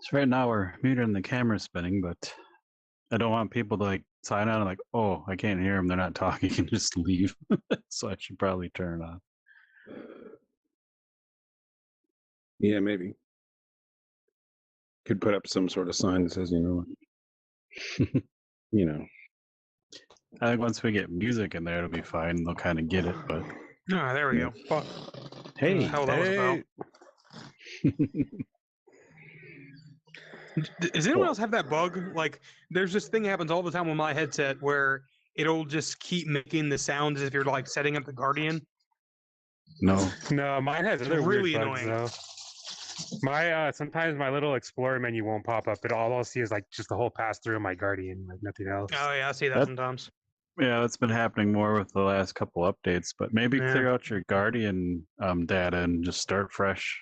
So right now we're muting the camera spinning, but I don't want people to like sign on and like, oh, I can't hear them. They're not talking and just leave. So I should probably turn it off. Yeah, maybe. Could put up some sort of sign that says, you know. I think once we get music in there, it'll be fine. They'll kind of get it, but Oh, there we go. Fuck. hey, Hell, that was about. Does anyone else have that bug? Like, there's this thing that happens all the time on my headset where it'll just keep making the sound as if you're like setting up the Guardian. No. No, mine has other really weird bugs annoying. though. My sometimes my little Explorer menu won't pop up, but all I'll see is like just the whole pass through of my Guardian, like nothing else. Oh yeah, I see that sometimes. Yeah, that's been happening more with the last couple updates, but maybe Yeah. clear out your Guardian data and just start fresh.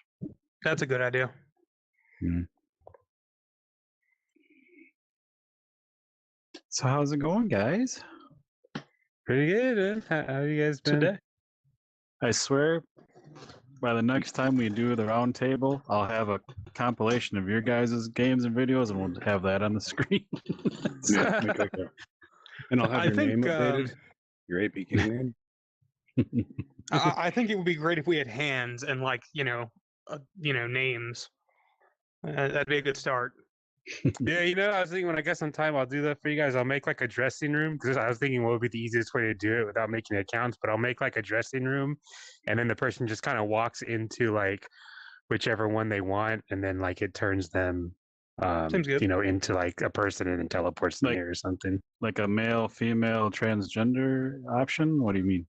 That's a good idea. So how's it going, guys? Pretty good. How have you guys been Today? I swear, by the next time we do the round table, I'll have a compilation of your guys' games and videos, and we'll have that on the screen. Yeah, make like a, and I'll have your name updated. Your APK name. I think it would be great if we had hands and like names. That'd be a good start. Yeah, I was thinking when I get some time, I'll do that for you guys. I'll make like a dressing room because I was thinking what would be the easiest way to do it without making accounts. But I'll make like a dressing room, and then the person just kind of walks into like whichever one they want, and then like it turns them, Seems good. into like a person and then teleports them Like- here or something. Like a male, female, transgender option? What do you mean?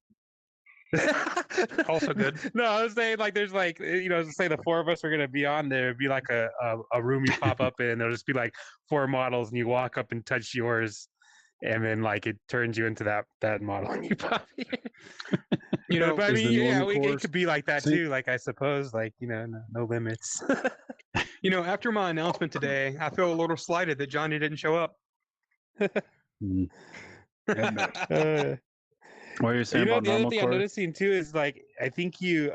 Also good. No, I was saying like there's like say the four of us are gonna be on there. It'd be like a room you pop up in, and there'll just be like four models, and you walk up and touch yours, and then like it turns you into that model, and you pop in. But I is mean, the yeah, normal it course could be like that sync? too. Like I suppose, like no limits. After my announcement today, I feel a little slighted that Johnny didn't show up. What are you saying about the other normal thing I'm core? noticing too is like I think you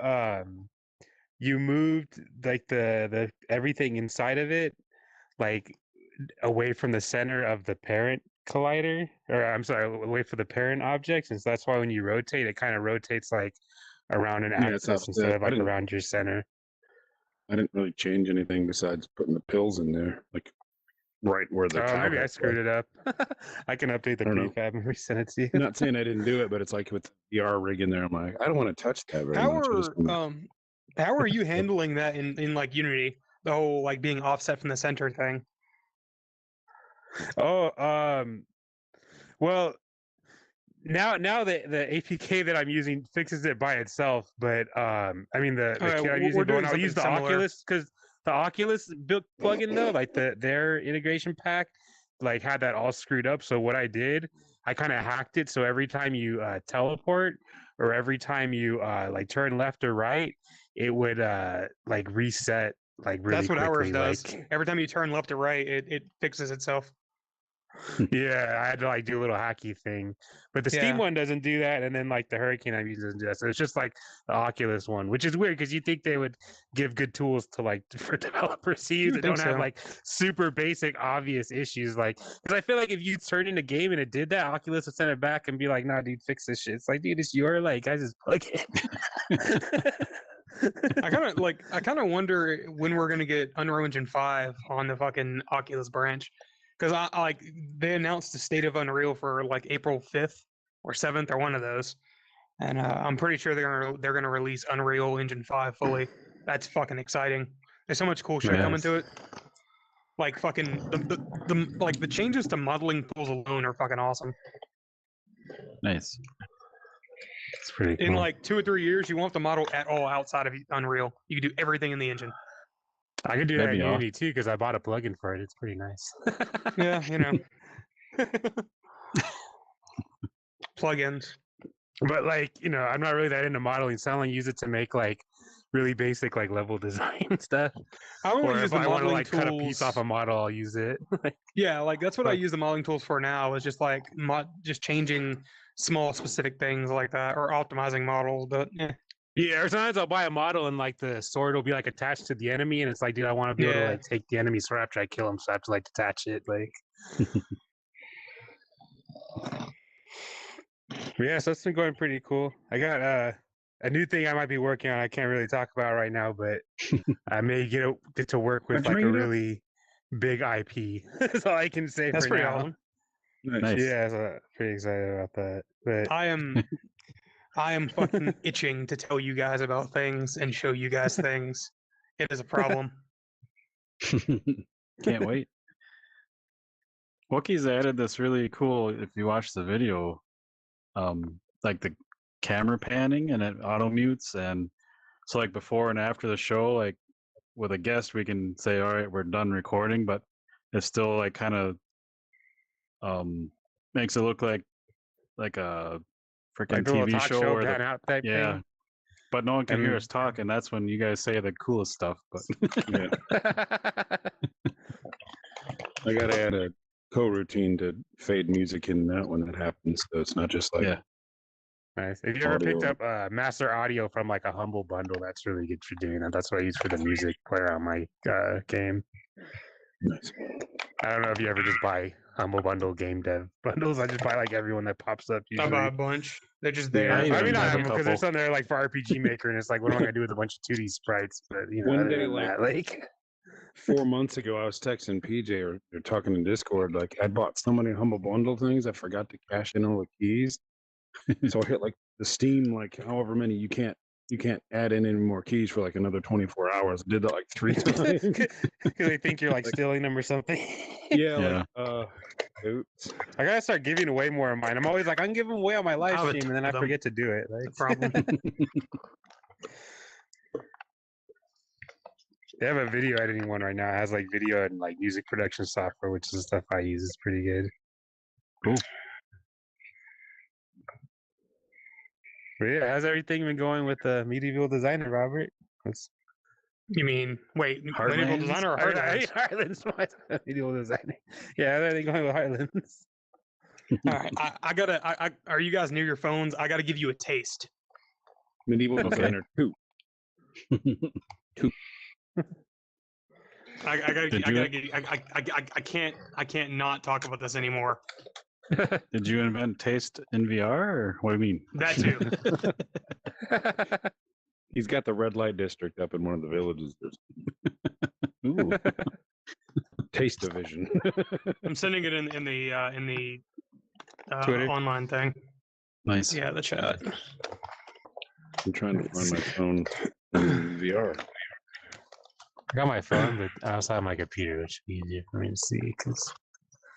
moved like the everything inside of it like away from the center of the parent collider, or I'm sorry, away from the parent objects, and so that's why when you rotate, it kind of rotates like around an it's axis instead offset. of like around your center. I didn't really change anything besides putting the pills in there, like right where the cow Maybe I head screwed was. it up. I can update the I don't know. prefab and resend it to you. I'm not saying I didn't do it, but it's like with the VR rig in there, I'm like, I don't want to touch that very How much. I just how are you handling that in like Unity? The whole like being offset from the center thing. Well, now the APK that I'm using fixes it by itself, but I mean the kit I'm using, but when I'll use the something similar. Oculus, because the Oculus built plugin though, like their integration pack, like had that all screwed up. So what I did, I kind of hacked it. So every time you teleport or every time you like turn left or right, it would like reset like really That's what ours quickly. does. Like, Every time you turn left or right, it fixes itself. yeah, I had to like do a little hacky thing, but the Steam Yeah. one doesn't do that, and then like the Hurricane I'm using doesn't do that. So it's just like the Oculus one, which is weird because you think they would give good tools to like for developers to use that don't have like super basic obvious issues. Like, because I feel like if you turned in a game and it did that, Oculus would send it back and be like, "Nah, dude, fix this shit." It's like, dude, it's your like, guys, just plug it. I kind of wonder when we're gonna get Unreal Engine 5 on the fucking Oculus branch, because I like they announced the state of Unreal for like April 5th or 7th or one of those, and I'm pretty sure they're gonna release Unreal Engine 5 fully. That's fucking exciting. There's so much cool shit coming to it. Like fucking the changes to modeling tools alone are fucking awesome. Nice. It's pretty cool. In like 2 or 3 years, you won't have to model at all outside of Unreal. You can do everything in the engine. I can do that That'd in be Unity too because I bought a plugin for it. It's pretty nice. Yeah, plugins. But like, I'm not really that into modeling, so I only use it to make like really basic like level design stuff. I only Or use if the I want to modeling like tools. cut a piece off a model, I'll use it. Yeah, like that's what I Like- use the modeling tools for now. Is just like just changing small specific things like that or optimizing models. But Yeah, or sometimes I'll buy a model and like the sword will be like attached to the enemy, and it's like, dude, I want to be able to Yeah. like take the enemy sword after I kill him, so I have to like detach it. Like, yeah, so it's been going pretty cool. I got a new thing I might be working on. I can't really talk about right now, but I may get to work with Why'd you like a bring it up? really big IP. That's all I can say That's for pretty now. awesome. Nice. Yeah, so pretty excited about that. But I am fucking itching to tell you guys about things and show you guys things. It is a problem. Can't wait. Wookiees added this really cool, if you watch the video, like the camera panning and it auto mutes, and so like before and after the show, like with a guest we can say, all right, we're done recording, but it still like kind of makes it look like a freaking like the little TV talk show show where pan the out type yeah, but no one can hear And- us talk, and that's when you guys say the coolest stuff. But Yeah, thing. I got to add a co-routine to fade music in that when that happens, so it's not just like Yeah. Nice. If you ever picked Audio. up master audio from like a humble bundle, that's really good for doing that. That's what I use for the music player on my game. nice. I don't know if you ever just buy humble bundle game dev bundles. I just buy like everyone that pops up I buy usually. a bunch. They're just Yeah, there. I I even mean, not have a because there's couple. some there like for RPG Maker, and it's like, what am I gonna do with a bunch of 2D sprites? But you know, One other day, than like- that, like 4 months ago, I was texting PJ or talking in Discord. Like, I bought so many humble bundle things, I forgot to cash in all the keys. So I hit like the Steam, like however many you can't add in any more keys for like another 24 hours. I did that like 3 times. because they think you're like Like- stealing them or something. Yeah, oops. I gotta start giving away more of mine. I'm always like, I'm giving away on my live have a stream, and then I ton of them. forget to do it. The Like, problem. they have a video editing one right now. It has like video and like music production software, which is the stuff I use. It's pretty good. Cool. But yeah, how's everything been going with the medieval designer, Robert? That's You mean wait, medieval Heartlands? designer or Heartlands? Heartlands. Medieval designer. Yeah, how's everything going with Heartlands? All right, I gotta. Are you guys near your phones? I gotta give you a taste. Medieval Okay. Designer 2. I gotta. Did I you- gotta give you. I can't not talk about this anymore. Did you invent taste in VR, or what do you mean? That too. He's got the red light district up in one of the villages. There's Ooh. Taste Division. I'm sending it in the Twitter? online thing. Nice. Yeah, the chat. I'm trying to find my phone in VR. I got my phone, but I also have my computer, which should be easier for me to see because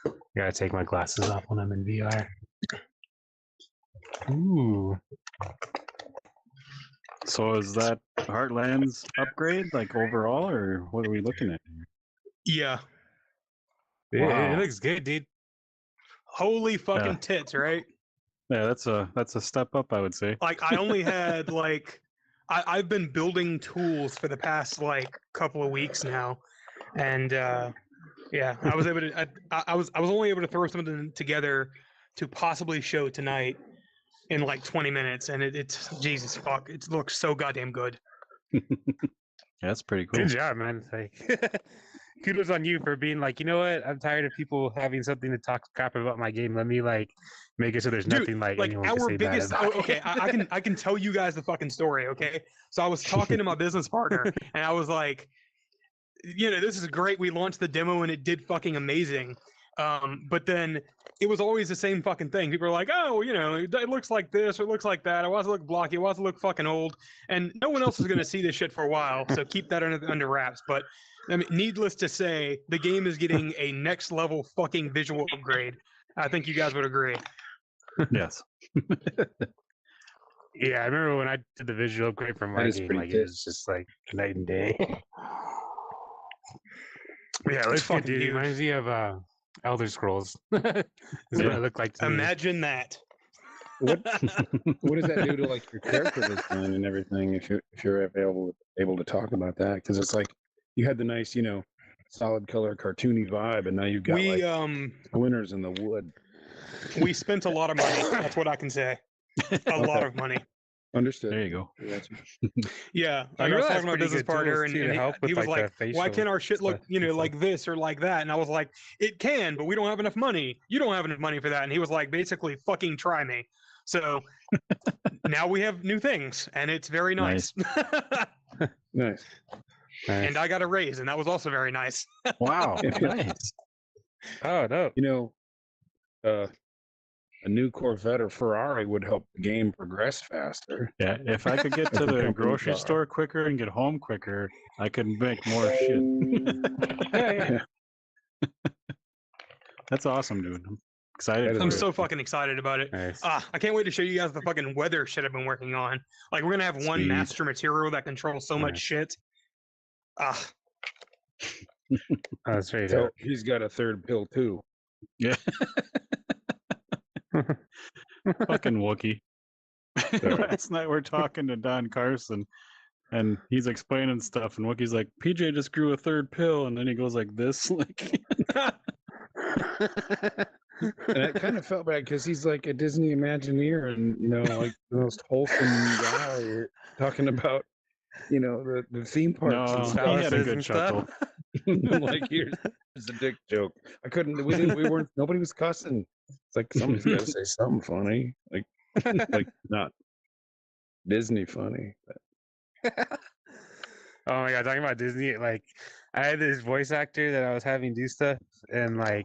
I gotta take my glasses off when I'm in VR. Ooh. So is that Heartlands upgrade like overall, or what are we looking at here? Yeah. It Wow. looks good, dude. Holy fucking Yeah. tits, right? Yeah, that's a step up, I would say. Like I only had like I've been building tools for the past like couple of weeks now, and yeah, I was able to. I was only able to throw something together to possibly show tonight in like 20 minutes, and it's Jesus fuck, it looks so goddamn good. Yeah, that's pretty cool. Good job, man. Like, kudos on you for being like, you know what? I'm tired of people having something to talk crap about my game. Let me like make it so there's Dude, nothing like like anyone can our say biggest bad about okay, it. I can tell you guys the fucking story, okay? So I was talking to my business partner and I was like, you know, this is great. We launched the demo and it did fucking amazing. But then it was always the same fucking thing. People are like, oh, you know, it looks like this or it looks like that. It was look blocky. It was look fucking old. And no one else is going to see this shit for a while. So keep that under wraps. But I mean, needless to say, the game is getting a next level fucking visual upgrade. I think you guys would agree. Yes. Yeah, I remember when I did the visual upgrade from my is game, pretty like good. it was just like night and day. Yeah, It's it's fucking fucking dude. It huge. reminds me of Elder Scrolls. Is what Yeah. it looked like to me. Imagine that. What does that do to like your character design and everything? If you're able to talk about that, because it's like you had the nice, you know, solid color cartoony vibe, and now you've got We like splinters in the wood. we spent a lot of money. That's what I can say. A lot of money. Understood. There you go. Yeah, I like I was realized talking to my pretty business good tools, partner, too, to and help he with, was like, the like, "Why facial can't our shit look, stuff and stuff. like this or like that?" And I was like, "It can, but we don't have enough money. You don't have enough money for that." And he was like, "Basically, fucking try me." So now we have new things, and it's very nice. Nice. And I got a raise, and that was also very nice. Wow, nice. Oh no. You know, a new Corvette or Ferrari would help the game progress faster. Yeah, if I could get to As a the company grocery car. store quicker and get home quicker, I could make more shit. Yeah. That's awesome, dude. I'm excited. That is for I'm it. so fucking excited about it. Nice. I can't wait to show you guys the fucking weather shit I've been working on. Like, we're gonna have one Sweet. master material that controls so much Nice. shit. Ah, Oh, that's very So dope. he's got a third pill too. Yeah, fucking Wookie. Last night we're talking to Don Carson, and he's explaining stuff, and Wookie's like, "PJ just grew a third pill," and then he goes like this, like, And I kind of felt bad because he's like a Disney Imagineer and, you know, like the most wholesome guy talking about, you know, the theme parks no, and he stuff. had a Palaces good and stuff. chuckle. Like, here's a dick joke. We weren't, nobody was cussing. It's like, somebody's got to say something funny. Like not Disney funny. Oh my god, talking about Disney, like I had this voice actor that I was having do stuff, and like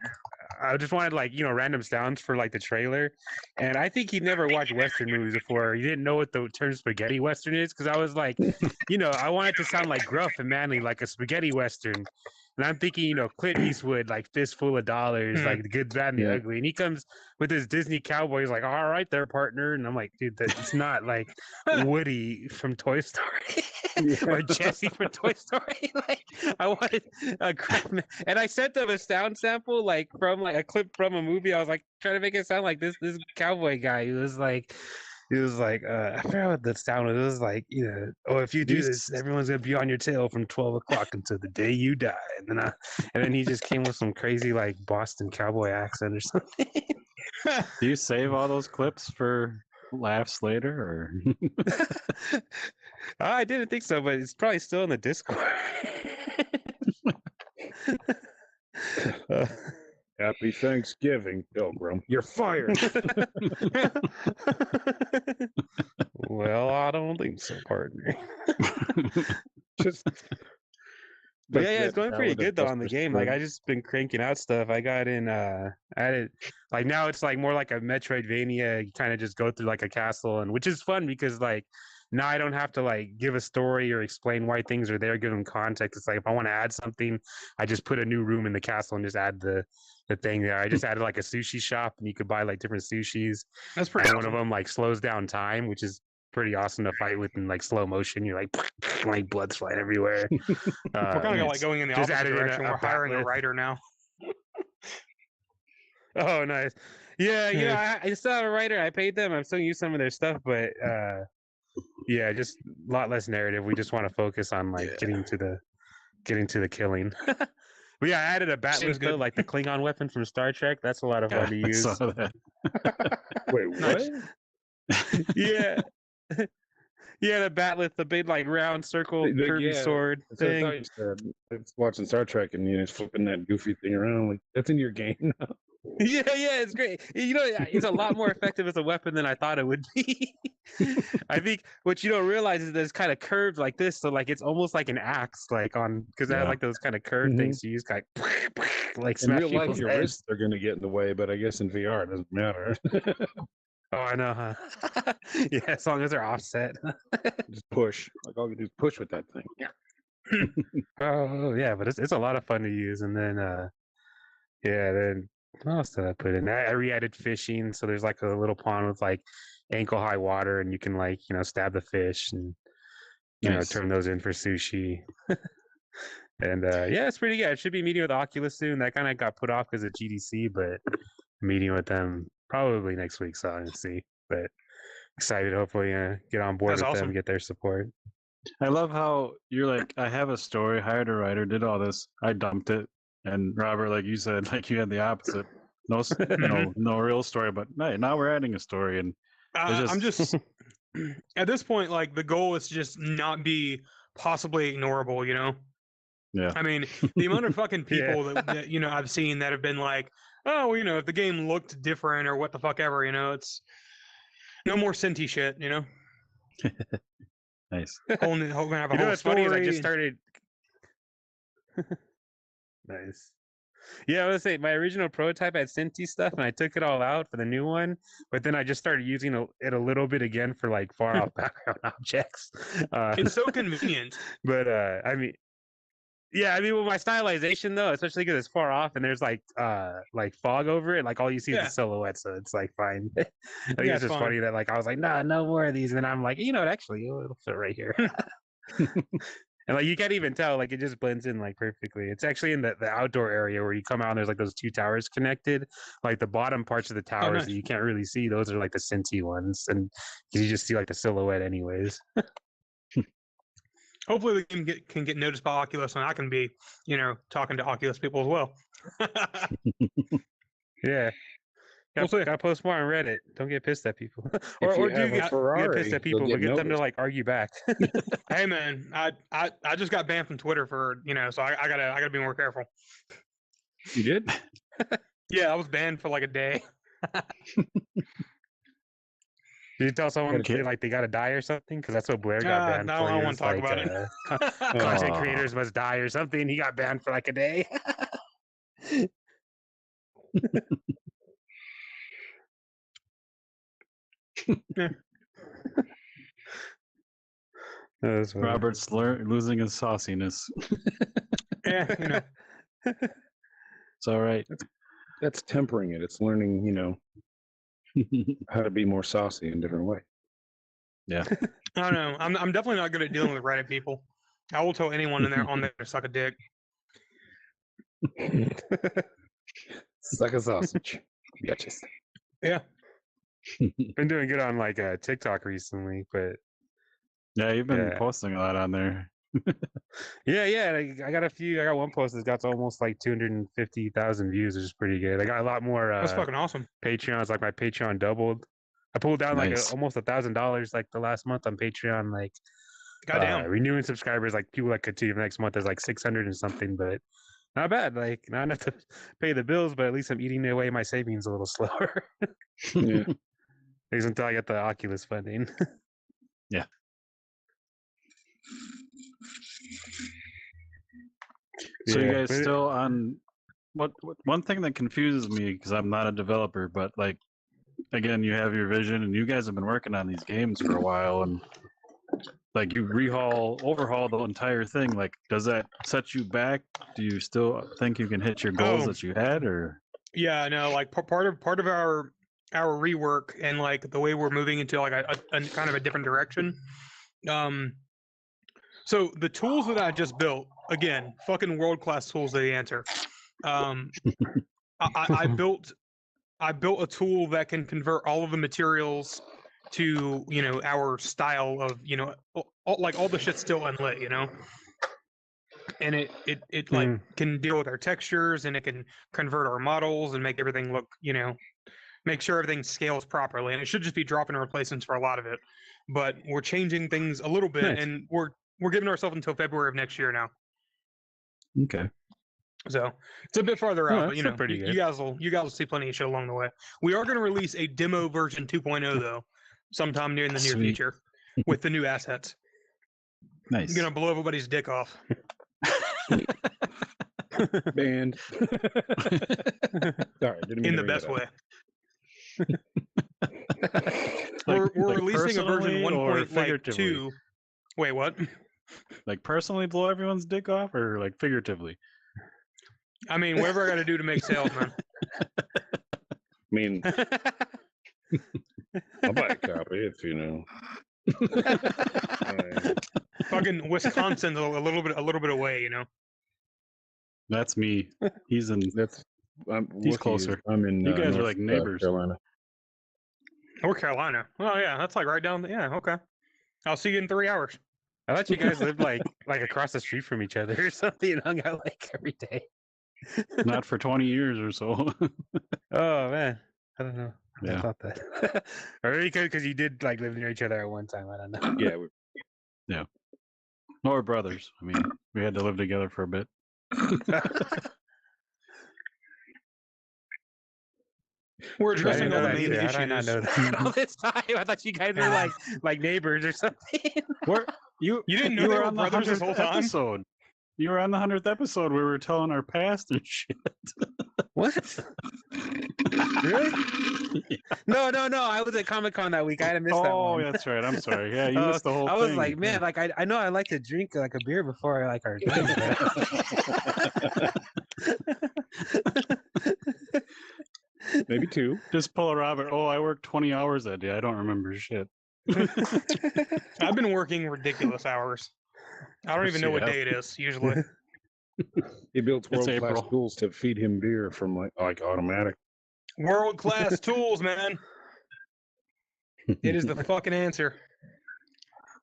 I just wanted, like, you know, random sounds for like the trailer, and I think he'd never watched Western movies before. He didn't know what the term spaghetti Western is, because I was like, you know, I want it to sound like gruff and manly, like a spaghetti Western. And I'm thinking, you know, Clint Eastwood, like fistful of dollars, Hmm. like the good, bad, and the Yeah. ugly. And he comes with his Disney cowboy. He's like, all right, there, partner. And I'm like, dude, that's not like Woody from Toy Story or Jesse from Toy Story. Like, I wanted a crap. And I sent them a sound sample, like from like a clip from a movie. I was like trying to make it sound like this cowboy guy. He was like, I forgot what the sound was. It was like, you know, oh, if you do this, everyone's gonna be on your tail from 12 o'clock until the day you die. And then he just came with some crazy like Boston cowboy accent or something. Do you save all those clips for laughs later, or? I didn't think so, but it's probably still in the Discord. Happy Thanksgiving, Pilgrim. You're fired. Well, I don't think so, partner. Just But like yeah, it's that going pretty Ballad of good though on the Buster game. Like I Scruggs. just been cranking out stuff. I got in added like now it's like more like a Metroidvania. You kind of just go through like a castle, and which is fun because like now I don't have to like give a story or explain why things are there, give them context. It's like if I want to add something, I just put a new room in the castle and just add the thing there. I just added like a sushi shop, and you could buy like different sushis. that's pretty And awesome. one of them like slows down time, which is pretty awesome to fight with in like slow motion. You're like blood's flying everywhere. We're kind of like going in the just opposite added in direction. a We're hiring a batleth. writer now. Oh, nice. Yeah, you know, I still have a writer. I paid them. I'm still use some of their stuff, but yeah, just a lot less narrative. We just want to focus on like getting to the killing. But yeah, I added a Seems batleth though, good. like the Klingon weapon from Star Trek. That's a lot of fun to I use. saw that. Wait, what? Nice. Yeah. Yeah, the batleth, the big like round circle curvy Yeah, sword that's what I thing. thought you said. I was watching Star Trek and you're just flipping that goofy thing around. Like, that's in your game now. Yeah, it's great. You know, it's a lot more effective as a weapon than I thought it would be. I think what you don't realize is that it's kind of curved like this, so like it's almost like an axe, like on because I have Yeah. like those kind of curved Mhm. things to use, like In smash real life, people's your heads. wrists are going to get in the way, but I guess in VR, it doesn't matter. Oh, I know, huh? Yeah, as long as they're offset. Just push. Like, all you do is push with that thing. Oh yeah, but it's a lot of fun to use. And then yeah, then what else did I put in? I re-added fishing, so there's like a little pond with like ankle high water, and you can like stab the fish and Nice. turn those in for sushi. And yeah, it's pretty good. I should be meeting with Oculus soon. That kind of got put off because of GDC, but meeting with them probably next week, so I'll see. But excited, hopefully, get on board That's with awesome. them, get their support. I love how you're like, I have a story, hired a writer, did all this, I dumped it, and Robert, like you said, like you had the opposite. No, no real story, but now we're adding a story, and it's I'm just at this point, like the goal is to just not be possibly ignorable, you know? Yeah. I mean, the amount of fucking Yeah. people that you know I've seen that have been like, oh, well, you know, if the game looked different or what the fuck ever, you know, it's no more Cinti shit, you know. Nice. Gonna have a You know whole what's funny is I story. just started. Nice. Yeah, I was say my original prototype had Cinti stuff, and I took it all out for the new one. But then I just started using it a little bit again for like far off background objects. It's so convenient. But I mean, yeah, I mean, with my stylization though, especially because it's far off and there's like fog over it, like all you see is Yeah. the silhouette, so it's like fine. I think Yeah, it's it's just fine. funny that like I was like, nah, no more of these, and then I'm like, you know what, actually, it'll fit right here. And like you can't even tell, like it just blends in like perfectly. It's actually in the outdoor area where you come out and there's like those two towers connected. Like the bottom parts of the towers nice. that you can't really see, those are like the Cinti ones, and you just see like the silhouette anyways. Hopefully, the game can get noticed by Oculus, and I can be, you know, talking to Oculus people as well. Yeah. We'll see. Gotta post more on Reddit. Don't get pissed at people. If you do have a get Ferrari, pissed at you'll people, get but get them to noticed. like argue back. Hey man, I just got banned from Twitter for, you know, so I gotta be more careful. You did? Yeah, I was banned for like a day. Did you tell someone Okay. like they gotta die or something? Because that's what Blair got banned I for. don't He want was to talk like, about it. content Aw. creators must die or something. He got banned for like a day. That was funny. Robert's losing his sauciness. Yeah, you know. It's all right. That's tempering it. It's learning, you know, how to be more saucy in a different way. I don't know. I'm definitely not good at dealing with Reddit people. I will tell anyone on there to suck a dick. Suck a sausage. Bitches. Yeah. Been doing good on like TikTok recently, but Yeah, you've been Yeah. posting a lot on there. yeah, I got one post that's got almost like 250,000 views, which is pretty good. I got a lot more That's fucking awesome. Patreons. Like my Patreon doubled. I pulled down Nice. like almost $1,000 like the last month on Patreon. Like Goddamn. renewing subscribers, like people that continue next month is like 600 and something, but not bad. Like not enough to pay the bills, but at least I'm eating away my savings a little slower. Yeah. At least until I get the Oculus funding. So you Yeah, guys but it- still on what one thing that confuses me because I'm not a developer, but like again, you have your vision and you guys have been working on these games for a while and like you overhaul the entire thing. Like, does that set you back? Do you still think you can hit your goals Oh. that you had or Yeah, no, like part of our rework and like the way we're moving into like a kind of a different direction. So the tools that I just built, again, fucking world class tools are the answer. I built a tool that can convert all of the materials to, you know, our style of, you know, like all the shit's still unlit, you know. And it like can deal with our textures and it can convert our models and make everything look, you know, make sure everything scales properly. And it should just be dropping replacements for a lot of it. But we're changing things a little bit, Nice. and we're giving ourselves until February of next year now. okay? So it's a bit farther Oh, out, but that's you still know, pretty you good. guys will see plenty of shit along the way. We are going to release a demo version 2.0 though, sometime near in the near Sweet. future, with the new assets. Nice. I'm gonna blow everybody's dick off. Banned. Sorry, didn't mean In to the bring best that up. way. We're like releasing a version personally or 1.2. figuratively? Wait, what? Like personally blow everyone's dick off or like figuratively? I mean, whatever I got to do to make sales, man. I mean, I'll buy a copy if you know. Fucking Wisconsin's a little bit away, you know. That's me. He's in. That's He's Wookie is- closer. I'm in. You guys are North like neighbors. Carolina. North Carolina. Oh yeah, that's like right down. Yeah, okay. I'll see you in 3 hours. I thought you guys lived like across the street from each other or something and hung out like every day. Not for 20 years or so. Oh man, I don't know. Yeah. I thought that. Or because you did like live near each other at one time. I don't know. Yeah, No, we're brothers. I mean, we had to live together for a bit. We're I addressing didn't all know the that main either. How did I not issues. know that all this time? I thought you guys were like neighbors or something. Where you didn't know you they were were on the brothers this 100th whole time? episode. You were on the 100th episode. We were telling our past and shit. What? Really? No. I was at Comic-Con that week. I had missed that Oh, one. that's right. I'm sorry. Yeah, you Oh, missed the whole I thing. was like, man, like I know I like to drink like a beer before like our thing. maybe 2. Just pull a Robert. Oh, I worked 20 hours that day. I don't remember shit. I've been working ridiculous hours. I don't even know what Yeah. day it is usually. He built It's world-class April. tools to feed him beer from like automatic. World class tools, man. It is the fucking answer.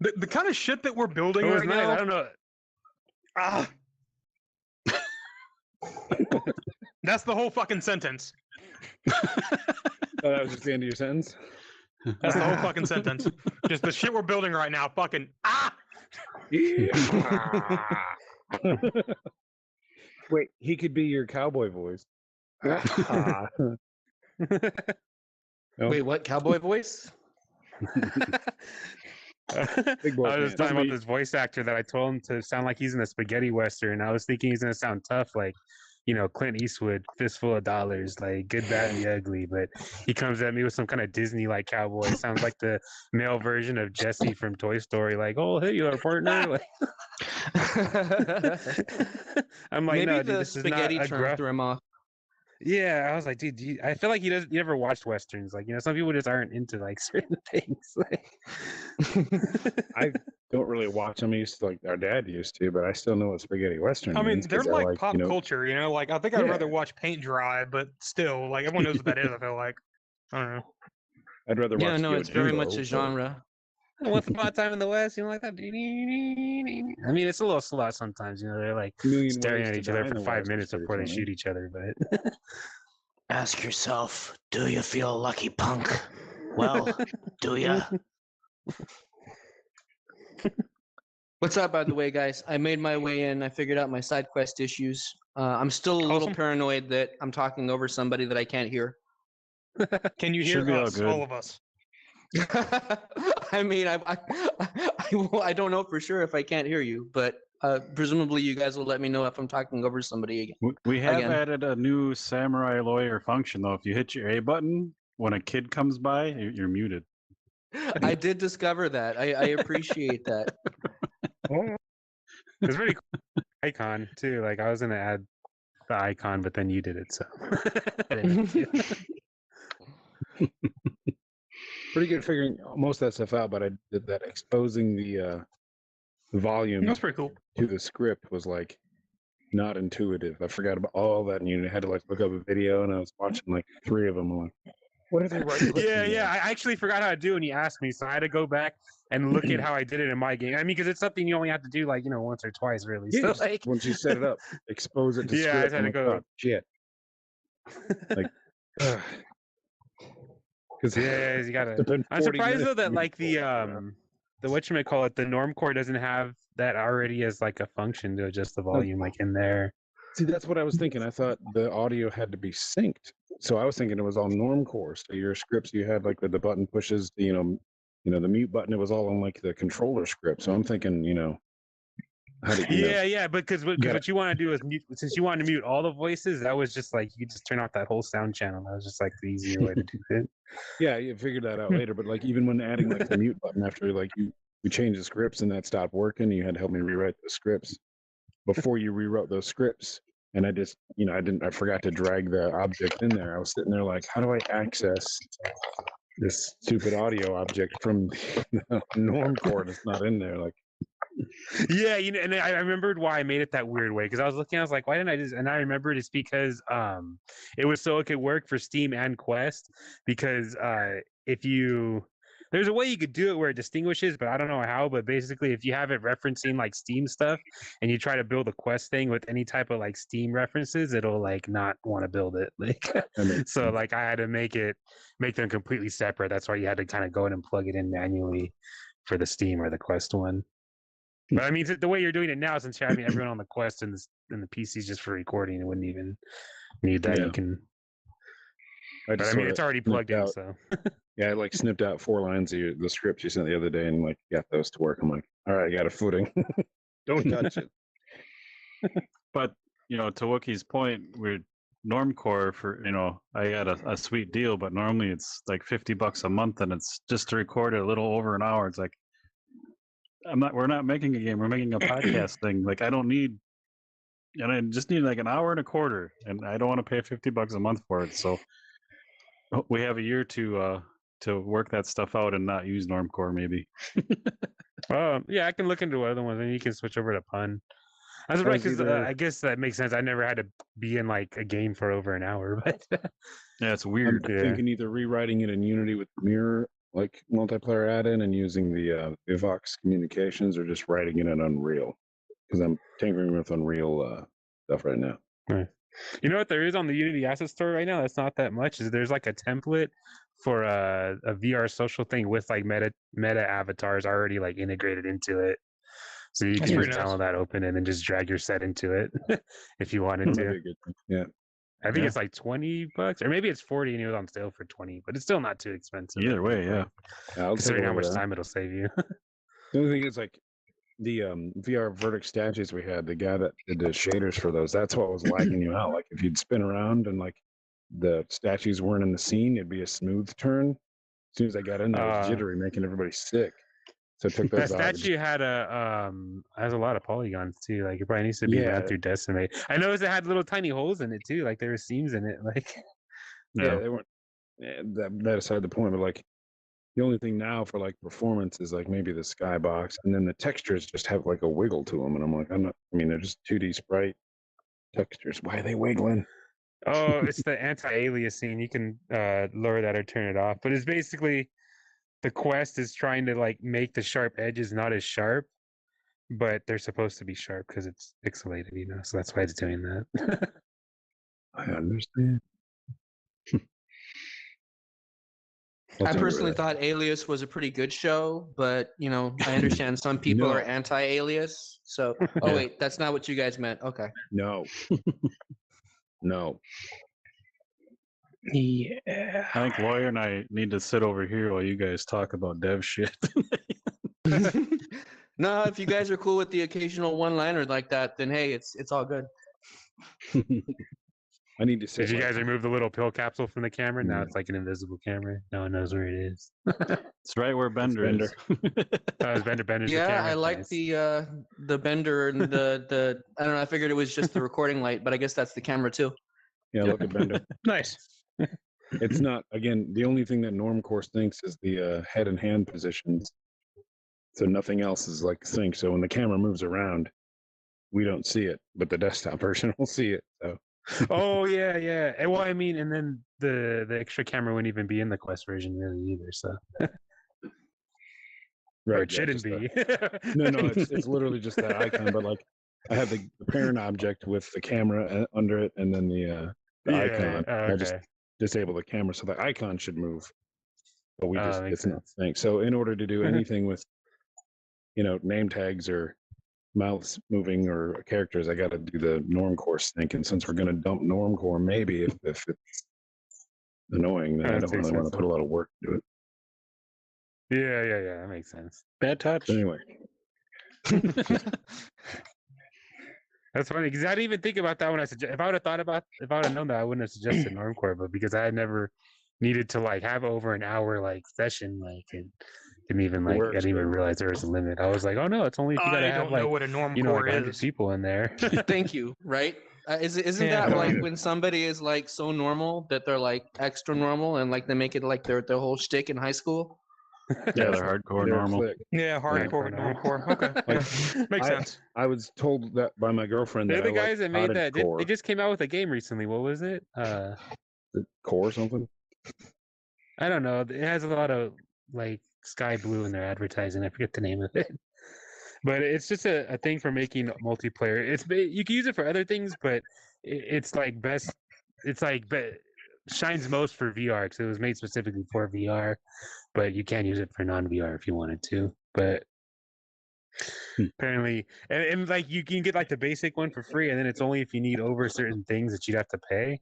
The kind of shit that we're building It was right nice. now. I don't know. Ah. That's the whole fucking sentence. Oh, that was just the end of your sentence? That's the whole fucking sentence. Just the shit we're building right now. Fucking ah. Wait, he could be your cowboy voice. Ah. No? Wait, what? Cowboy voice? Big boy I was fan. talking about this voice actor that I told him to sound like he's in a spaghetti western. I was thinking he's gonna sound tough, like Clint Eastwood, fistful of dollars, like good, bad, and the ugly. But he comes at me with some kind of Disney like cowboy. Sounds like the male version of Jesse from Toy Story. Like, oh, hey, you partner. Like, I'm like, Maybe no, dude, the this is not spaghetti a term gruff. threw him off. Yeah, I was like, dude, I feel like you never watched westerns. Like, some people just aren't into like certain things. Like, I don't really watch them. Like our dad used to, but I still know what spaghetti western I mean, means. they're 'cause like pop culture, Like, I think I'd Yeah. rather watch paint dry, but still, like, everyone knows what that is. I feel like. I don't know. I'd rather watch. Yeah, no, it's very much Yojimbo, a but- genre. Once Upon a Time in the West, like that. I mean, it's a little slow sometimes. They're like Million staring Ways at to each other Die in for the 5 West is minutes pretty before they funny. shoot each other. But Ask yourself, do you feel lucky, punk? Well, do ya? What's up, by the way, guys? I made my way in. I figured out my side quest issues. I'm still a little Awesome. paranoid that I'm talking over somebody that I can't hear. Can you Should hear be all us, good. all of us? I mean, I don't know for sure if I can't hear you, but presumably you guys will let me know if I'm talking over somebody again. We have Again. added a new samurai lawyer function though. If you hit your A button when a kid comes by, you're muted. I did discover that. I appreciate that. it's pretty cool. Icon too. Like I was gonna add the icon, but then you did it. So I didn't have to. Pretty good figuring most of that stuff out, but I did that exposing the volume That's pretty cool. to the script was like not intuitive. I forgot about all that, and you had to like look up a video, and I was watching like 3 of them. I'm like, what are they right? Yeah. I actually forgot how to do it when you asked me, so I had to go back and look at how I did it in my game. I mean, because it's something you only have to do like once or twice, really. Yeah, So like, once you set it up, expose it to Yeah, I script. just had I'm to like, go- "Oh, shit. Like, because yeah, you gotta. I'm surprised though that like the whatchamacallit, the norm core doesn't have that already as like a function to adjust the volume like in there. See, that's what I was thinking. I thought the audio had to be synced, so I was thinking it was all norm core. So your scripts, you had like the button pushes, the mute button. It was all on like the controller script. So I'm thinking, how to, Yeah, because gotta- what you want to do is mute, since you wanted to mute all the voices, that was just like you could just turn off that whole sound channel. That was just like the easier way to do it. Yeah, you figured that out later. But like even when adding like the mute button after like we changed the scripts and that stopped working, you had to help me rewrite the scripts before you rewrote those scripts. And I just, I forgot to drag the object in there. I was sitting there like, how do I access this stupid audio object from the norm core that's not in there? Like, Yeah, and I remembered why I made it that weird way because I was looking, I was like, why didn't I just? And I remembered it's because it was so it could work for Steam and Quest because if you There's a way you could do it where it distinguishes, but I don't know how. But basically, if you have it referencing like Steam stuff, and you try to build a quest thing with any type of like Steam references, it'll like not want to build it. Like, so like I had to make them completely separate. That's why you had to kind of go in and plug it in manually for the Steam or the Quest one. But I mean, the way you're doing it now, since you're having everyone on the Quest and the PCs just for recording, it wouldn't even need that. Yeah. You can. I But I mean, it's already plugged in, so. Yeah, I like snipped out 4 lines of the script you sent the other day and like got those to work. I'm like, all right, I got a footing. Don't touch it. But to Wookie's point, we're Normcore for I got a sweet deal, but normally it's like $50 a month, and it's just to record it a little over an hour. It's like we're not making a game, we're making a podcast thing. Like I don't need, and I just need like an hour and a quarter, and I don't want to pay $50 a month for it. So we have a year to work that stuff out and not use Normcore maybe. Yeah, I can look into other ones, and you can switch over to Pun. That's right, because I guess that makes sense. I never had to be in like a game for over an hour, but yeah, it's weird. I'm thinking either rewriting it in Unity with Mirror, like multiplayer add-in, and using the Vivox communications, or just writing it in Unreal, because I'm tinkering with Unreal stuff right now. Right. You know what there is on the Unity Asset Store right now? That's not that much. Is there's like a template for a VR social thing with like meta avatars already like integrated into it. So you can just download that, open it, and just drag your set into it if you wanted to. Yeah, I think it's like $20, or maybe it's 40, and it was on sale for 20. But it's still not too expensive. Either way, yeah. Considering how much time it'll save you. The only thing is like the VR verdict statues we had. The guy that did the shaders for those, that's what was lagging you out. Like if you'd spin around and like the statues weren't in the scene, it'd be a smooth turn. As soon as I got in there, it was jittery, making everybody sick. So I took those that out. statue had has a lot of polygons too. Like it probably needs to be ran through Decimate. I noticed it had little tiny holes in it too. Like there were seams in it. Like they weren't. That aside the point, but like the only thing now for like performance is like maybe the skybox, and then the textures just have like a wiggle to them, and I'm like, they're just 2D sprite textures. Why are they wiggling? Oh, it's the anti-aliasing. You can lower that or turn it off. But it's basically the Quest is trying to like make the sharp edges not as sharp, but they're supposed to be sharp because it's pixelated, so that's why it's doing that. I understand. I personally thought Alias was a pretty good show, but I understand some people are anti-Alias. So, wait, that's not what you guys meant. Okay. No. No. Yeah. I think Lawyer and I need to sit over here while you guys talk about dev shit. No, if you guys are cool with the occasional one-liner like that, then hey, it's all good. I need to say. Did you guys remove the little pill capsule from the camera? Now it's like an invisible camera. No one knows where it is. It's right where Bender is. It's Bender's yeah, the camera. I like Nice. the Bender and the I don't know. I figured it was just the recording light, but I guess that's the camera too. Yeah, look at Bender. Nice. It's not, again, the only thing that Normcore thinks is the head and hand positions. So nothing else is like synced. So when the camera moves around, we don't see it, but the desktop version will see it. So. Oh yeah. And well, I mean, and then the extra camera wouldn't even be in the Quest version really either. So. Right. Or it shouldn't be. No, it's literally just that icon. But like, I have the parent object with the camera under it, and then the icon. Okay. I just disable the camera, so the icon should move. But we just makes it's not synced. So in order to do anything with, name tags or mouths moving or characters, I got to do the Normcore sync. And since we're going to dump Normcore, maybe if it's annoying, then I don't really want to put a lot of work into it. Yeah, that makes sense. Bad touch. But anyway. That's funny because I didn't even think about that when if I would have known that, I wouldn't have suggested Normcore, but because I had never needed to like have over an hour like session, like and didn't even like I didn't even realize there was a limit. I was like, oh no, it's only if you gotta have like know what a Normcore like 100 is. people in there. Thank you. Right? Isn't that like when somebody is like so normal that they're like extra normal and like they make it like their whole shtick in high school? Yeah, they're hardcore normal. Yeah, hardcore Normcore. Okay, makes sense. I was told that by my girlfriend. They're that the guys that made that. Core. They just came out with a game recently. What was it? The Core or something? I don't know. It has a lot of like sky blue in their advertising. I forget the name of it. But it's just a thing for making multiplayer. You can use it for other things, but it's like best. It's like shines most for VR because it was made specifically for VR. But you can use it for non-VR if you wanted to. But apparently, and like you can get like the basic one for free, and then it's only if you need over certain things that you'd have to pay.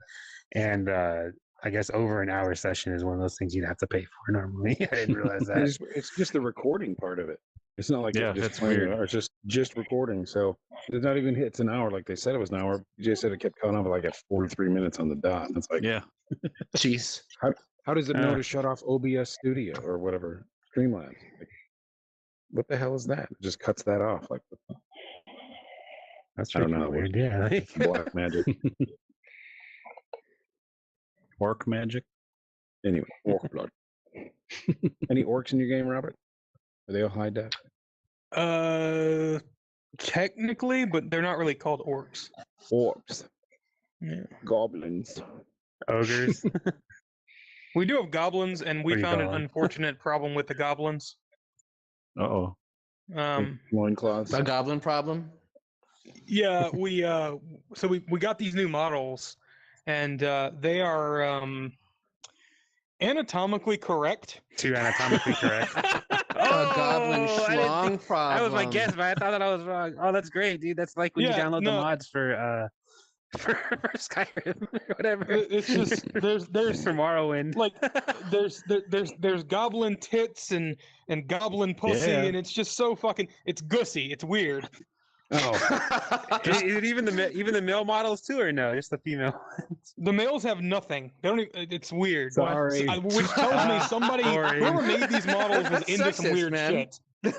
And I guess over an hour session is one of those things you'd have to pay for normally. I didn't realize that. It's just the recording part of it. It's not like Yeah, just that's playing weird. it, or it's just recording. So it's not even hits an hour like they said it was an hour. PJ said it kept cutting off like at 43 minutes on the dot. And it's like, Yeah. Jeez. how does it know to shut off OBS Studio or whatever Streamlabs? Like, what the hell is that? It just cuts that off. Like, what the- That's I don't freaking know. weird. Yeah. Like, black magic. Orc magic. Anyway, orc blood. Any orcs in your game, Robert? Are they all high def? Technically, but they're not really called orcs. Orcs, Yeah. goblins. ogres. We do have goblins, and we What do you found an call 'em? unfortunate problem with the goblins. Uh-oh. Loincloths. A goblin problem? Yeah, we got these new models, and they are anatomically correct. Too anatomically correct. A goblin I didn't schlong think- problem. That was my guess, but I thought that I was wrong. Oh, that's great, dude. That's like when you Yeah, download the no. mods for for Skyrim or whatever. It's just there's from Morrowind. like there's goblin tits and goblin pussy, Yeah. and it's just so fucking it's gussy. It's weird. Oh, Is it even the male models too, or no? Just the female. The males have nothing. They don't. It's weird. Sorry. Which tells me somebody Sorry. whoever made these models was into some Sexist, weird man. shit.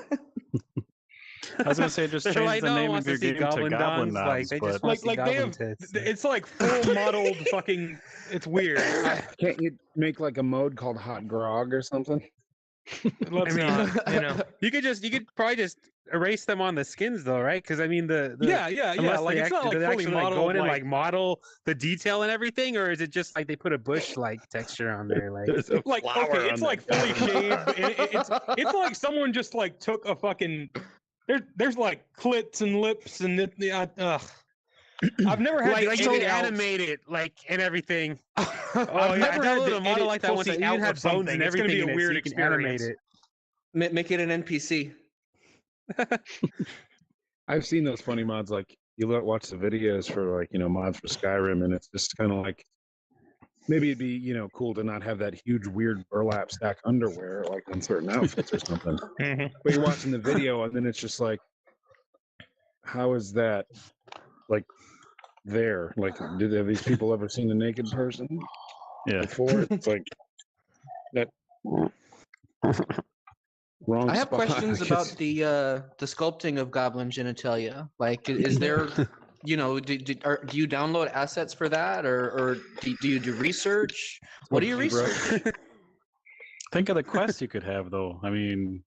I was gonna say just They're change like, the no one name of wants your to see game to goblin Goblin dons. Like Nods, they but just want to see Like they goblin have. tits. It's like full modeled fucking. It's weird. can't you make like a mode called Hot Grog or something? Let's I mean, not. You know. You could probably just erase them on the skins though, right? Because I mean the Yeah. unless Like they it's not actually, like do they fully actually like modeled. go in and like model the detail and everything, or is it just like they put a bush like texture on there? Like There's a like flower okay, on it's that like fully goblin. shaved. It's like someone just like took a fucking. There's like clits and lips and I've never had like to you edit can out- animate it like and everything. I've Oh yeah, I never had downloaded to a model edit like that once. pussy It out even had of bones something. and It's gonna everything be a in it, weird so you can animate experience. it. Make it an NPC. I've seen those funny mods. Like watch the videos for like mods for Skyrim, and it's just kind of like maybe it'd be cool to not have that huge weird burlap stack underwear like on certain outfits or something. Mhm. But you're watching the video, and then it's just like, how is that like there? Like, have these people ever seen a naked person yeah. before? It's like that wrong. I have spot. questions about the sculpting of goblin genitalia. Like, is there, do you download assets for that, or do you do research? What do you research? Think of the quest you could have though. I mean,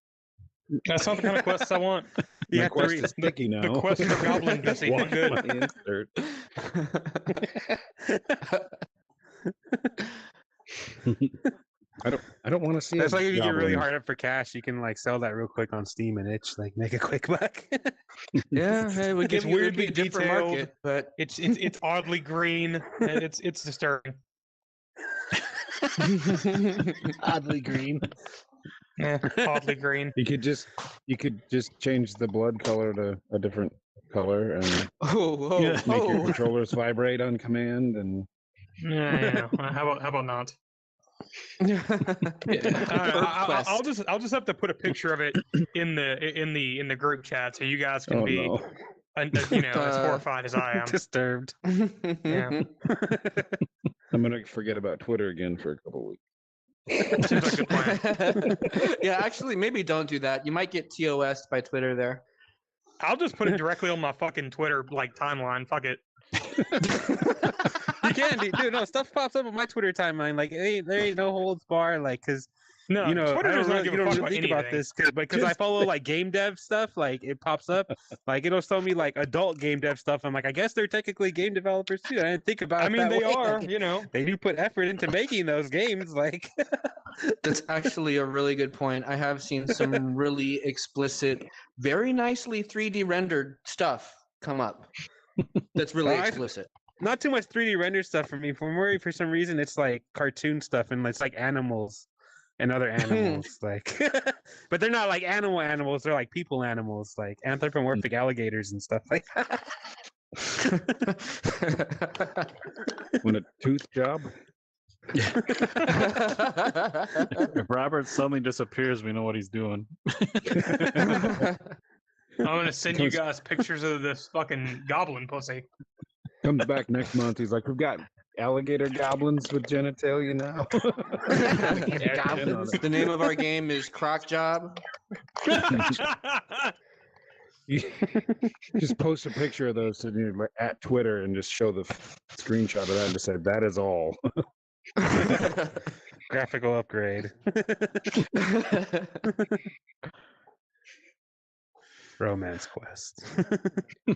That's not the kind of quests I want. You My have to quest re- is sticky now. The quest for goblin pussy. Watch Good. my insert. I don't want to see. That's a like if you get really goblin. hard up for cash, you can like sell that real quick on Steam and itch, like make a quick buck. Yeah, it would It's give you it'd be weirdly a different detailed. market, but It's oddly green. And it's disturbing. Oddly green. Yeah, oddly green. You could just change the blood color to a different color and Yeah. make your controllers vibrate on command. And Yeah. How about not? I'll just have to put a picture of it in the group chat so you guys can be no. As horrified as I am. Disturbed. Yeah. I'm gonna forget about Twitter again for a couple weeks. Seems like a good plan. Yeah, actually, maybe don't do that. You might get TOS'd by Twitter there. I'll just put it directly on my fucking Twitter timeline. Fuck it. You can, dude. No, stuff pops up on my Twitter timeline. Like, there ain't no holds bar. Like, cause No, you know, Twitter I does don't not really, give you a don't fuck really about think about anything. this because I follow like game dev stuff. Like it pops up, like it'll show me like adult game dev stuff. I'm like, I guess they're technically game developers too. I didn't think about I it mean, that they way. are, Like, you know. they do put effort into making those games. Like, That's actually a really good point. I have seen some really explicit, very nicely 3D rendered stuff come up. That's really explicit. not too much 3D render stuff for me. For some reason, it's like cartoon stuff and it's like animals and other animals. Like, but they're not like animals. They're like people animals, like anthropomorphic alligators and stuff like that. When a tooth job. If Robert suddenly disappears, we know what he's doing. I'm gonna send you guys pictures of this fucking goblin pussy. Comes back next month. He's like, we've got alligator goblins with genitalia now. The name of our game is Croc Job. Just post a picture of those at Twitter and just show the screenshot of that and just say, that is all. Graphical upgrade. Romance quest.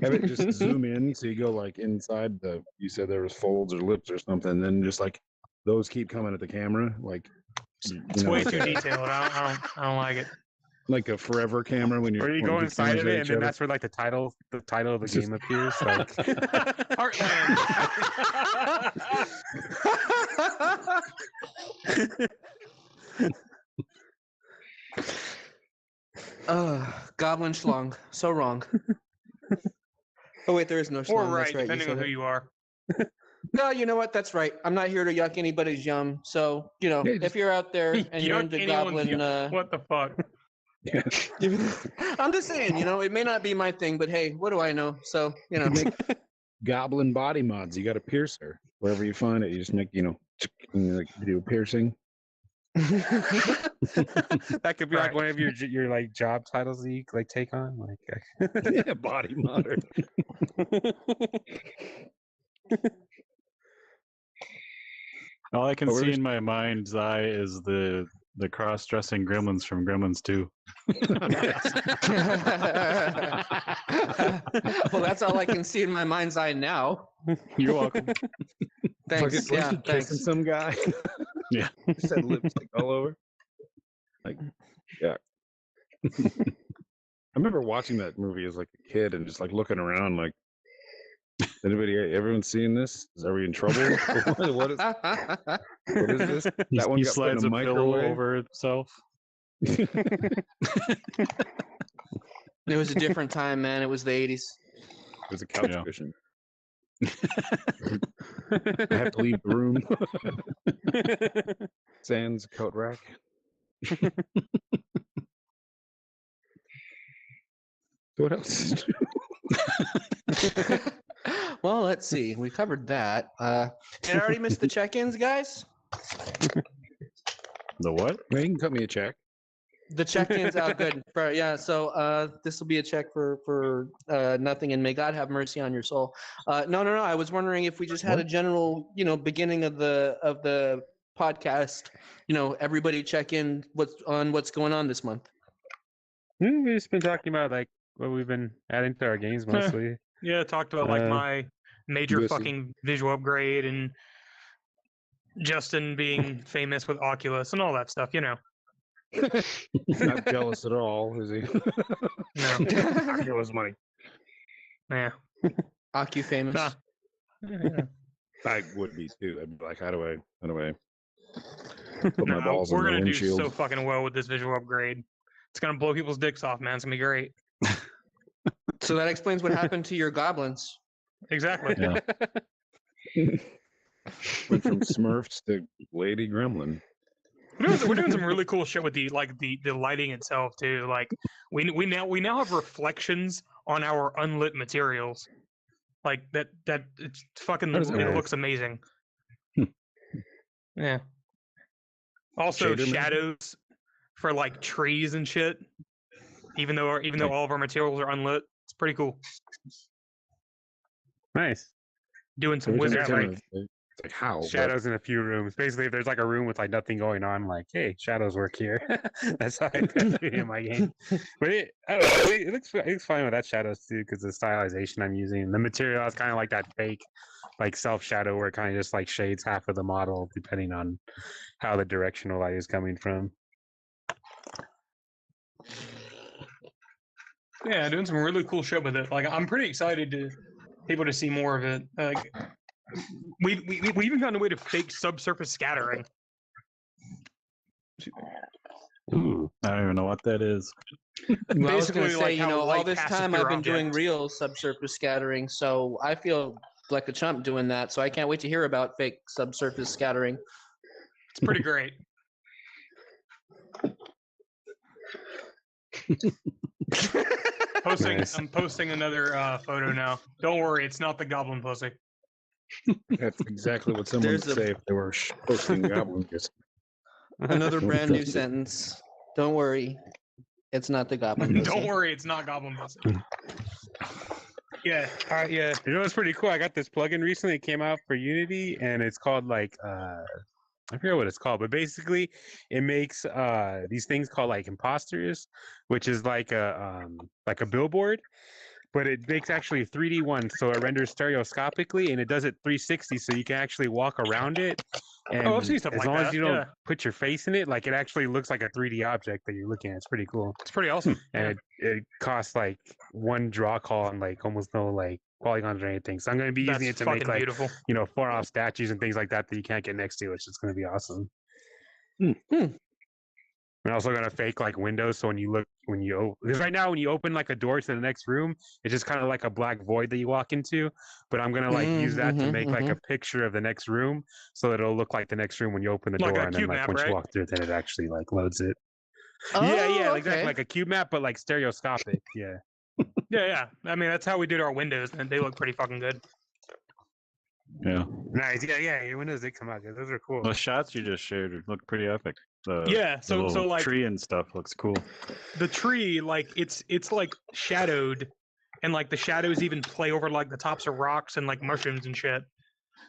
Have it just zoom in so you go like inside you said there was folds or lips or something, and then just like those keep coming at the camera, like It's way too detailed. I don't like it. like a forever camera when you're Or you go pointing inside of cameras at it, and each then other. that's where like the title of the It's just- game appears. Like, Goblin schlong. So wrong. Oh wait, there is no schlong. Or That's right, right. You depending said on who it. you are. No, you know what? That's right. I'm not here to yuck anybody's yum. So, you know, Yeah, if just- you're out there and you're Yuck into anyone's goblin, yuck. What the fuck? I'm just saying, you know, it may not be my thing, but hey, what do I know? So, you know, Make goblin body mods. You got a piercer wherever you find it. You just make and you like do a piercing. that could be like Right. one of your like job titles that you like take on. Like, Yeah, body modder. All I can But we're see just- in my mind's eye is the cross-dressing gremlins from Gremlins 2. well, that's all I can see in my mind's eye now. You're welcome. Thanks. Fucking Yeah, kissing thanks. some guy. Yeah. Just had lipstick all over. Like, yeah. I remember watching that movie as like a kid and just like looking around like, everyone seeing this? Are we in trouble? what is this? He, That one he got put in slides a a pillow microwave? over himself. It was a different time, man. It was the 80s. It was a couch Yeah. cushion. I have to leave the room. Sans coat rack. So what else? Well, let's see. We covered that. Did I already miss the check-ins, guys? The what? Well, you can cut me a check. The check-ins out good. Yeah, so this will be a check for nothing, and may God have mercy on your soul. No. I was wondering if we just had a general, beginning of the podcast. Everybody check in what's going on this month. we've just been talking about like what we've been adding to our games mostly. Yeah, talked about like my major listen. fucking visual upgrade and Justin being famous with Oculus and all that stuff, Not jealous at all, is he? No. Oculus money. Yeah. Ocu famous. Nah. I would be too. I'd be like, how do I put my No, balls in we're the gonna do windshield? so fucking well with this visual upgrade. It's gonna blow people's dicks off, man. It's gonna be great. So that explains what happened to your goblins. Exactly. Yeah. Went from Smurfs to Lady Gremlin. We're doing some really cool shit with the lighting itself too. Like we now have reflections on our unlit materials. Like that it's fucking How does that it work? looks amazing. Hmm. Yeah. Also Shader mode? shadows for like trees and shit. Even though all of our materials are unlit, it's pretty cool. Nice. Doing some Every time wizard I turn like a- It's like how? But- Shadows in a few rooms. Basically, if there's like a room with like nothing going on, like, hey, shadows work here. That's how I do it in my game. But I don't know, it looks fine with that shadows too, because the stylization I'm using, the material is kind of like that fake, like self shadow, where it kind of just like shades half of the model depending on how the directional light is coming from. Yeah, doing some really cool shit with it. Like, I'm pretty excited to people to see more of it. Like, we even found a way to fake subsurface scattering. Ooh, I don't even know what that is. Well, I was going Basically, to say, like you how know, all light this passes time through I've been doing objects. real subsurface scattering, so I feel like a chump doing that. So I can't wait to hear about fake subsurface scattering. It's pretty great. Nice. I'm posting another photo now. Don't worry, it's not the goblin pussy. That's exactly what someone would There's a- say if they were posting goblins. Another brand new sentence. Don't worry, it's not the goblin. Don't pussy. worry, it's not goblin pussy. Yeah, yeah. You know what's pretty cool? I got this plugin recently. It came out for Unity, and it's called like I forget what it's called, but basically it makes these things called like imposters, which is like a billboard, but it makes actually a 3D one, so it renders stereoscopically and it does it 360, so you can actually walk around it. And I've seen stuff as like long that, as you don't yeah. put your face in it, like it actually looks like a 3D object that you're looking at. It's pretty cool. It's pretty awesome. And it costs like one draw call and like almost no like polygons or anything. So I'm going to be using That's it to make fucking like beautiful. far off statues and things like that that you can't get next to, which is going to be awesome. We're also going to fake like windows, so because right now when you open like a door to the next room, it's just kind of like a black void that you walk into. But I'm going to like use that to make like a picture of the next room, so that it'll look like the next room when you open the Like door, a and then cube like map, once right? you walk through it, then it actually like loads it. Oh, Yeah, exactly, okay. like a cube map, but like stereoscopic. Yeah. Yeah. I mean, that's how we did our windows, and they look pretty fucking good. Yeah, Nice. Yeah. Your windows did come out good. Those are cool. the shots you just shared look pretty epic. Yeah, the so little like tree and stuff looks cool. the tree, like it's like shadowed, and like the shadows even play over like the tops of rocks and like mushrooms and shit.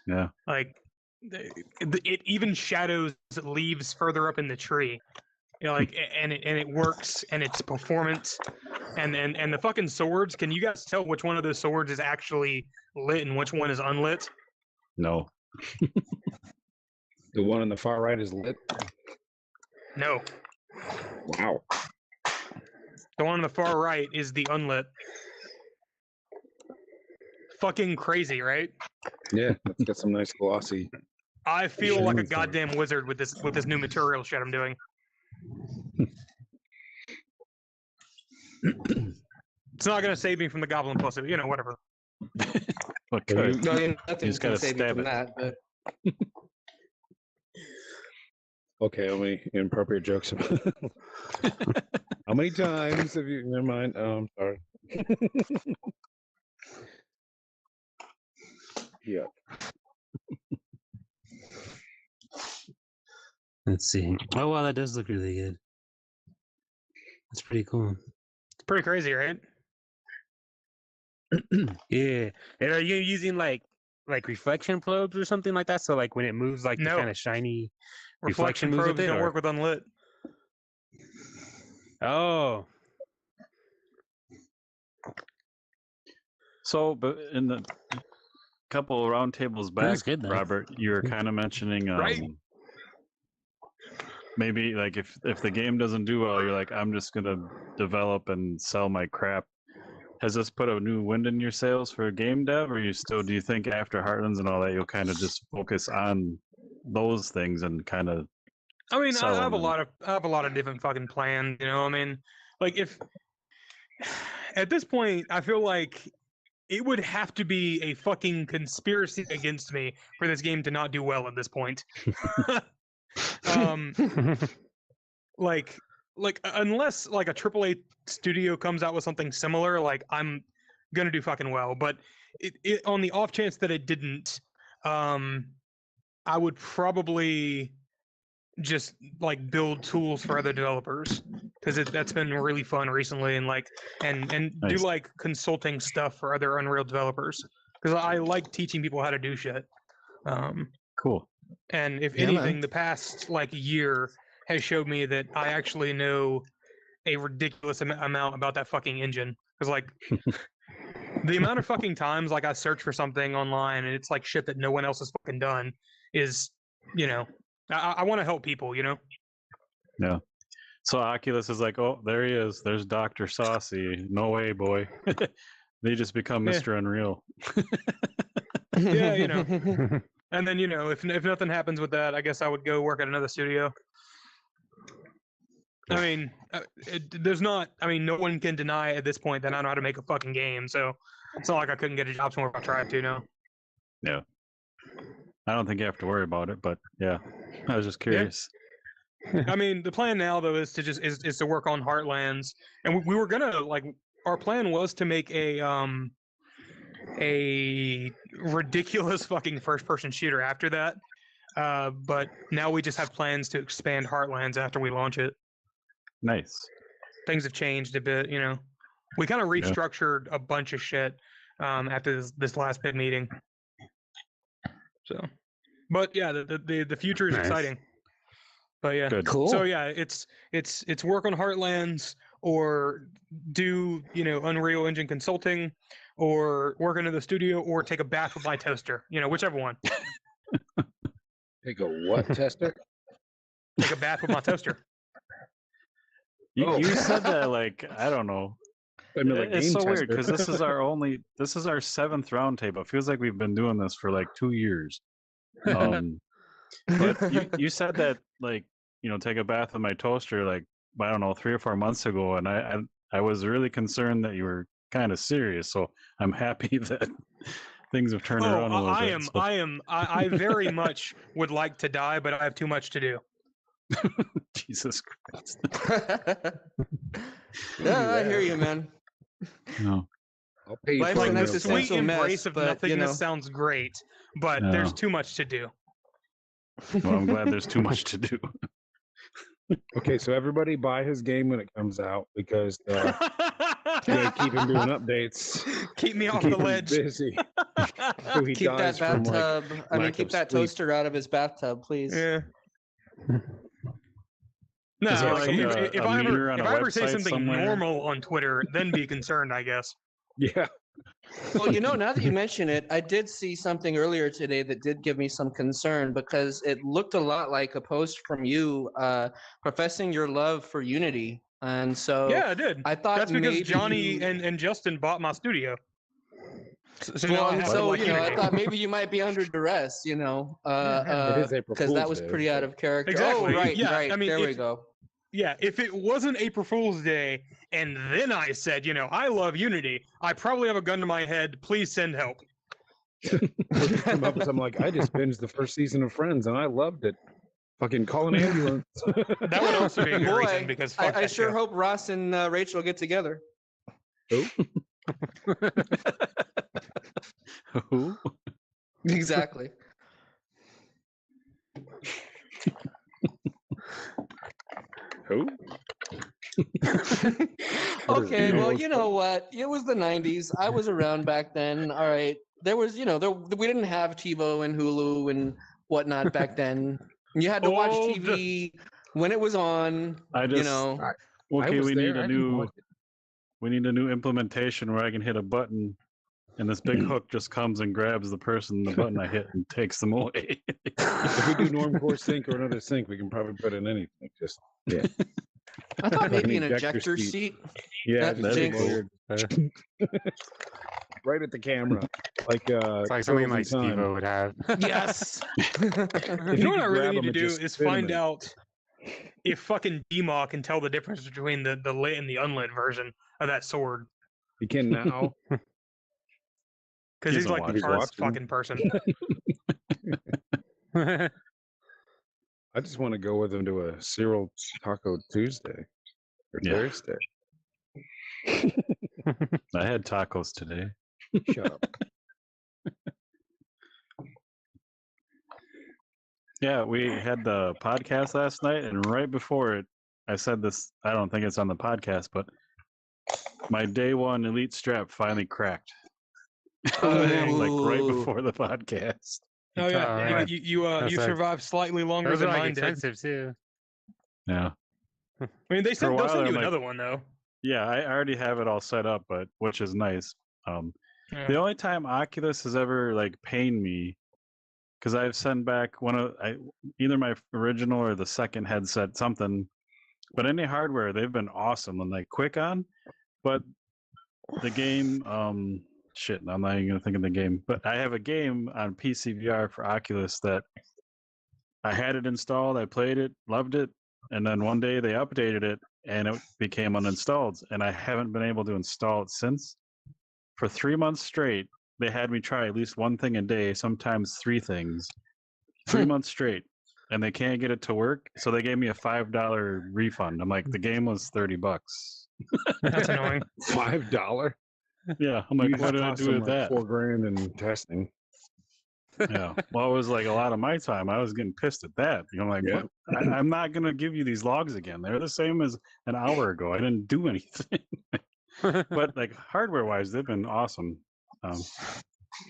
Yeah, Like it even shadows leaves further up in the tree. You know, like and it works, and it's performance, and the fucking swords. Can you guys tell which one of those swords is actually lit and which one is unlit? no, The one on the far right is lit. No, Wow. the one on the far right is the unlit. Fucking crazy, right? Yeah, it's got some nice glossy. I feel like a Shades on it. goddamn wizard with this new material shit I'm doing. It's not gonna save me from the goblin pussy, you know, whatever. what Yeah, could? No, You nothing's just going gotta to save you stab from it. that. But Okay, how many inappropriate jokes? How many times have you? Never mind. Oh, I'm sorry. Yeah. Let's see. Oh wow, that does look really good. That's pretty cool. It's pretty crazy, right? Yeah. And are you using like reflection probes or something like that? So like when it moves, like the No. kind of shiny Reflection moves probes with it, don't or- work with unlit. Oh. So, but in the couple of round tables back, That's good, though. Robert, you were kind of mentioning Right. maybe like if the game doesn't do well, you're like, I'm just gonna develop and sell my crap. Has this put a new wind in your sails for game dev, or do you think after Heartlands and all that, you'll kind of just focus on those things and kind of I mean, sell I have a them? lot of different fucking plans, you know. I mean, like if at this point, I feel like it would have to be a fucking conspiracy against me for this game to not do well at this point. Like unless like a AAA studio comes out with something similar, like I'm gonna do fucking well. But it on the off chance that it didn't, I would probably just like build tools for other developers, because that's been really fun recently, and like and do Nice. like consulting stuff for other Unreal developers, because I like teaching people how to do shit. Cool. And if Yeah, man. anything, the past like year has showed me that I actually know a ridiculous amount about that fucking engine. Because like the amount of fucking times like I search for something online and it's like shit that no one else has fucking done is, you know, I want to help people, you know. Yeah. So Oculus is like, oh, there he is. There's Dr. Saucy. No way, boy. They just become Yeah. Mr. Unreal. Yeah, you know. And then, you know, if nothing happens with that, I guess I would go work at another studio. I mean, there's not. I mean, no one can deny at this point that I know how to make a fucking game. So it's not like I couldn't get a job somewhere if I tried to. No. Yeah. I don't think you have to worry about it, but yeah, I was just curious. I mean, the plan now though is to just is to work on Heartlands, and we were gonna like our plan was to make a ridiculous fucking first person shooter after that. But now we just have plans to expand Heartlands after we launch it. Nice. Things have changed a bit, you know. We kind of Yeah. restructured a bunch of shit after this last big meeting. So, but yeah, the future is Nice. exciting. But yeah, Good. Cool. so yeah, it's work on Heartlands or do, you know, Unreal Engine consulting or work into the studio or take a bath with my toaster, you know, whichever one. Take a what tester? Take a bath with my toaster. You said that like, I don't know. I mean, like It's game so weird tester. because this is our 7th roundtable. It feels like we've been doing this for like 2 years. But you said that like, you know, take a bath with my toaster like, I don't know, 3 or 4 months ago, and I was really concerned that you were kind of serious. So I'm happy that things have turned around a little bit. I very much would like to die, but I have too much to do. Jesus Christ. Yeah, I hear you, man. No. I'll pay you Life's for Like an a the meal. existential sweet mess, embrace of but, you nothingness know. sounds great, but Yeah. there's too much to do. Well, I'm glad there's too much to do. Okay, so everybody buy his game when it comes out because they keep him doing updates. Keep me to off keep the him ledge. busy. So he Keep that dies from, like, bathtub. I mean, lack keep of that sleep. toaster out of his bathtub, please. Yeah. No, Is there, like, like, if a I meter ever on if a I ever say website something somewhere? normal on Twitter, then be concerned, I guess. Yeah. Well, you know, now that you mention it, I did see something earlier today that did give me some concern because it looked a lot like a post from you professing your love for Unity. And so Yeah, I did. I thought That's because maybe Johnny you- and Justin bought my studio. So now well, I and have to so like you know, I Unity. thought maybe you might be under duress, you know, It is April because that Fool's was Day, pretty out so- of character. Exactly. Oh, right, Yeah, right. I mean, there we if- go. Yeah, if it wasn't April Fool's Day and then I said, you know, I love Unity, I probably have a gun to my head. Please send help. Come up with something like, I just binged the first season of Friends and I loved it. Fucking call an ambulance. That would also be a good reason Boy, because fuck I that sure show. hope Ross and Rachel get together. Who? Exactly. Who? Okay, well, you know what? It was the 90s. I was around back then. All right. There was, you know, we didn't have TiVo and Hulu and whatnot back then. You had to watch Oh, TV when it was on, I just you know. I okay. was We there, need I a didn't new watch it. we need a new implementation where I can hit a button, and this big hook just comes and grabs the person, the button I hit, and takes them away. If we do normcore sync or another sync, we can probably put in anything. Just I thought Like an maybe an ejector ejector seat. seat. yeah, That'd just be weird. Right at the camera, like It's like something like Frozen Time. Steve-O would have. Yes. You know what I grab really them need to and do just is spin 'em find in. out if fucking D-Maw can tell the difference between the lit and the unlit version of that sword. You can now. Because he's He's like the watching. first Watching. fucking person. I just want to go with them to a Cyril Taco Tuesday or Yeah. Thursday. I had tacos today. Shut up. Yeah, we had the podcast last night, and right before it, I said this. I don't think it's on the podcast, but my day one elite strap finally cracked. Like right Ooh. before the podcast. Oh yeah, right. you That's you like- survived slightly longer Those are than like mine did. expensive too. Yeah. I mean, For a they'll while send there, you I'm like- another one though. Yeah, I already have it all set up, but which is nice. Yeah. The only time Oculus has ever like pained me, because I've sent back either my original or the second headset, something. But any hardware, they've been awesome and like quick on. But the game, shit, I'm not even gonna think of the game. But I have a game on PC VR for Oculus that I had it installed, I played it, loved it, and then one day they updated it and it became uninstalled, and I haven't been able to install it since. For 3 months straight, they had me try at least one thing a day, sometimes 3 things, 3 months straight, and they can't get it to work. So they gave me a $5 refund. I'm like, the game was $30. That's annoying. $5. Yeah, I'm like, what did I do with that? $4,000 in testing. Yeah, well, it was like a lot of my time. I was getting pissed at that. You know, like, Yeah. what? I'm not gonna give you these logs again. They're the same as an hour ago. I didn't do anything. But like hardware-wise, they've been awesome.